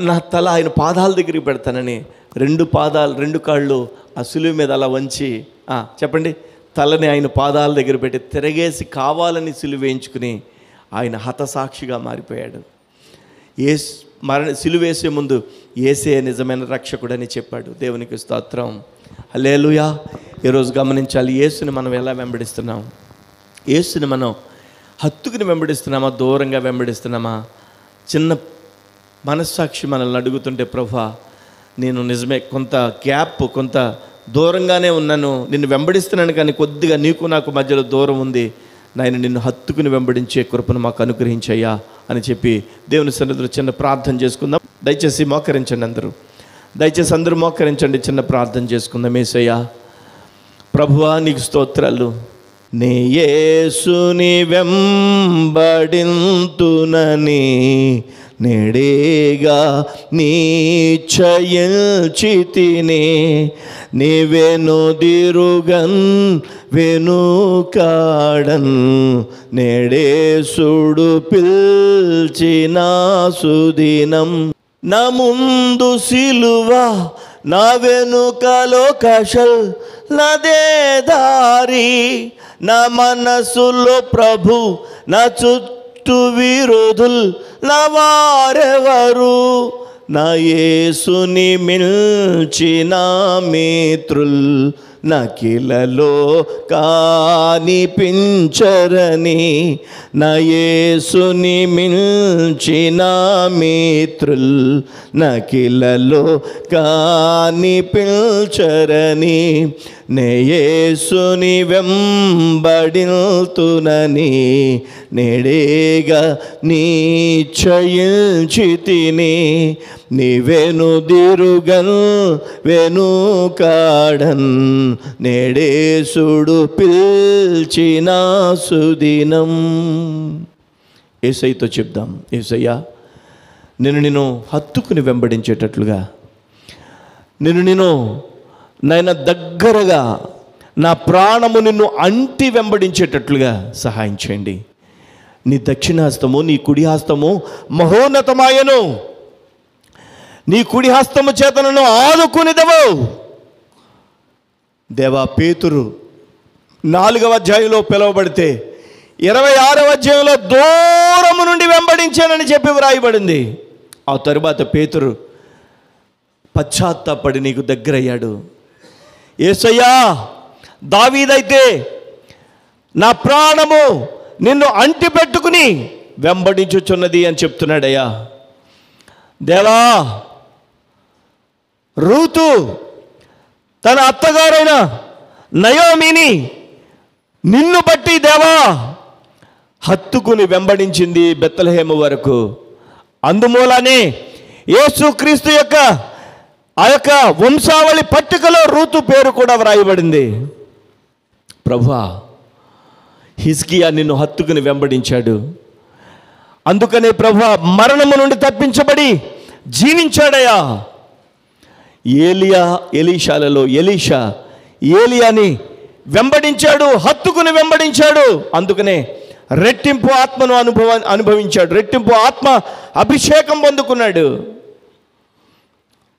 నా తల ఆయన పాదాల దగ్గరికి పెడతానని రెండు కాళ్ళు ఆ సిలువ మీద అలా వంచి చెప్పండి, తలని ఆయన పాదాల దగ్గర పెట్టి తిరగేసి కావాలని సిలువేయించుకుని ఆయన హతసాక్షిగా మారిపోయాడు. సిలువేసే ముందు యేసే నిజమైన రక్షకుడని చెప్పాడు. దేవునికి స్తోత్రం, హల్లెలూయా. ఈరోజు గమనించాలి, యేసుని మనం ఎలా వెంబడిస్తున్నాం? యేసుని మనం హత్తుకుని వెంబడిస్తున్నామా, దూరంగా వెంబడిస్తున్నామా? చిన్న మనస్సాక్షి మనల్ని అడుగుతుంటే, ప్రభువా నేను నిజమే కొంత గ్యాప్, కొంత దూరంగానే ఉన్నాను, నిన్ను వెంబడిస్తున్నాను, కానీ కొద్దిగా నీకు నాకు మధ్యలో దూరం ఉంది, నాయన నిన్ను హత్తుకుని వెంబడించే కృపను మాకు అనుగ్రహించయ్యా అని చెప్పి దేవుని సన్నిధిలో చిన్న ప్రార్థన చేసుకుందాం. దయచేసి మోకరించండి, అందరూ మోకరించండి, చిన్న ప్రార్థన చేసుకుందాం. యేసయ్యా, ప్రభువా నీకు స్తోత్రాలు. నే యేసుని వెంబడింతునని నేడేగా నిశ్చయించితిని, నీవెనుదిరుగన్ వెనుకాడన్ నేడేసుడు పిల్చిన సుదినం. నా ముందు సిలువ, నా వెనుకలో కషల్, నాదే దారి, నా మనసులో ప్రభు, నా చుట్టూ విరోధుల్, నా వారెవరు, నా యేసుని మిల్చిన మిత్రుల్ నకిలలో కానిపించరని, నా యేసుని మిల్చిన మిత్రుల్ నకిలలో కానిపించరని, నే యేసుని వెంబడింతునని నేడేగా నిశ్చయించితిని, నీవెనుదిరుగన్ వెనుకాడన్ నేడేసుడు పిల్చిన సుదినం. యేసయ్యతో చెప్దాం, యేసయ్యా నిన్ను హత్తుకుని వెంబడించేటట్లుగా, నిన్ను నాయన దగ్గరగా, నా ప్రాణము నిన్ను అంటి వెంబడించేటట్లుగా సహాయం చేయండి. నీ దక్షిణహస్తము, నీ కుడి హస్తము మహోన్నతమాయను, నీ కుడి హస్తము చేత నన్ను ఆదుకునిదవు. దేవా, పేతురు 4వ అధ్యాయంలో పిలువబడితే 26వ అధ్యాయంలో దూరము నుండి వెంబడించానని చెప్పి వ్రాయబడింది. ఆ తరువాత పేతురు పశ్చాత్తాపడి నీకు దగ్గరయ్యాడు. యేసయ్యా, దావీదైతే నా ప్రాణము నిన్ను అంటి పెట్టుకుని వెంబడించుచున్నది అని చెప్తున్నాడయ్యా. దేవా, రూతు తన అత్తగారైన నయోమిని నిన్ను బట్టి దేవా హత్తుకుని వెంబడించింది బెత్లెహేము వరకు. అందుమూలనే యేసుక్రీస్తు యొక్క ఆ యొక్క వంశావళి పట్టికలో రూతు పేరు కూడా వ్రాయబడింది. ప్రభువా, హిజ్కియా నిన్ను హత్తుకుని వెంబడించాడు. అందుకనే ప్రభువా మరణము నుండి తప్పించబడి జీవించాడయ్యా. ఎలీషాలలో ఎలీషా ఏలియాని వెంబడించాడు, హత్తుకుని వెంబడించాడు. అందుకనే రెట్టింపు ఆత్మను అనుభవించాడు, రెట్టింపు ఆత్మ అభిషేకం పొందుకున్నాడు.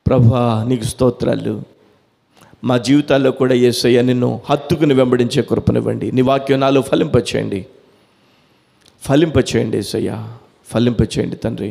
ప్రభువా నీకు స్తోత్రాలు. మా జీవితాల్లో కూడా యేసయ్య నిన్ను హత్తుకుని వెంబడించే కృపనివ్వండి. నీ వాక్యం నాలో ఫలింపచేయండి యేసయ్య, ఫలింపచేయండి తండ్రి.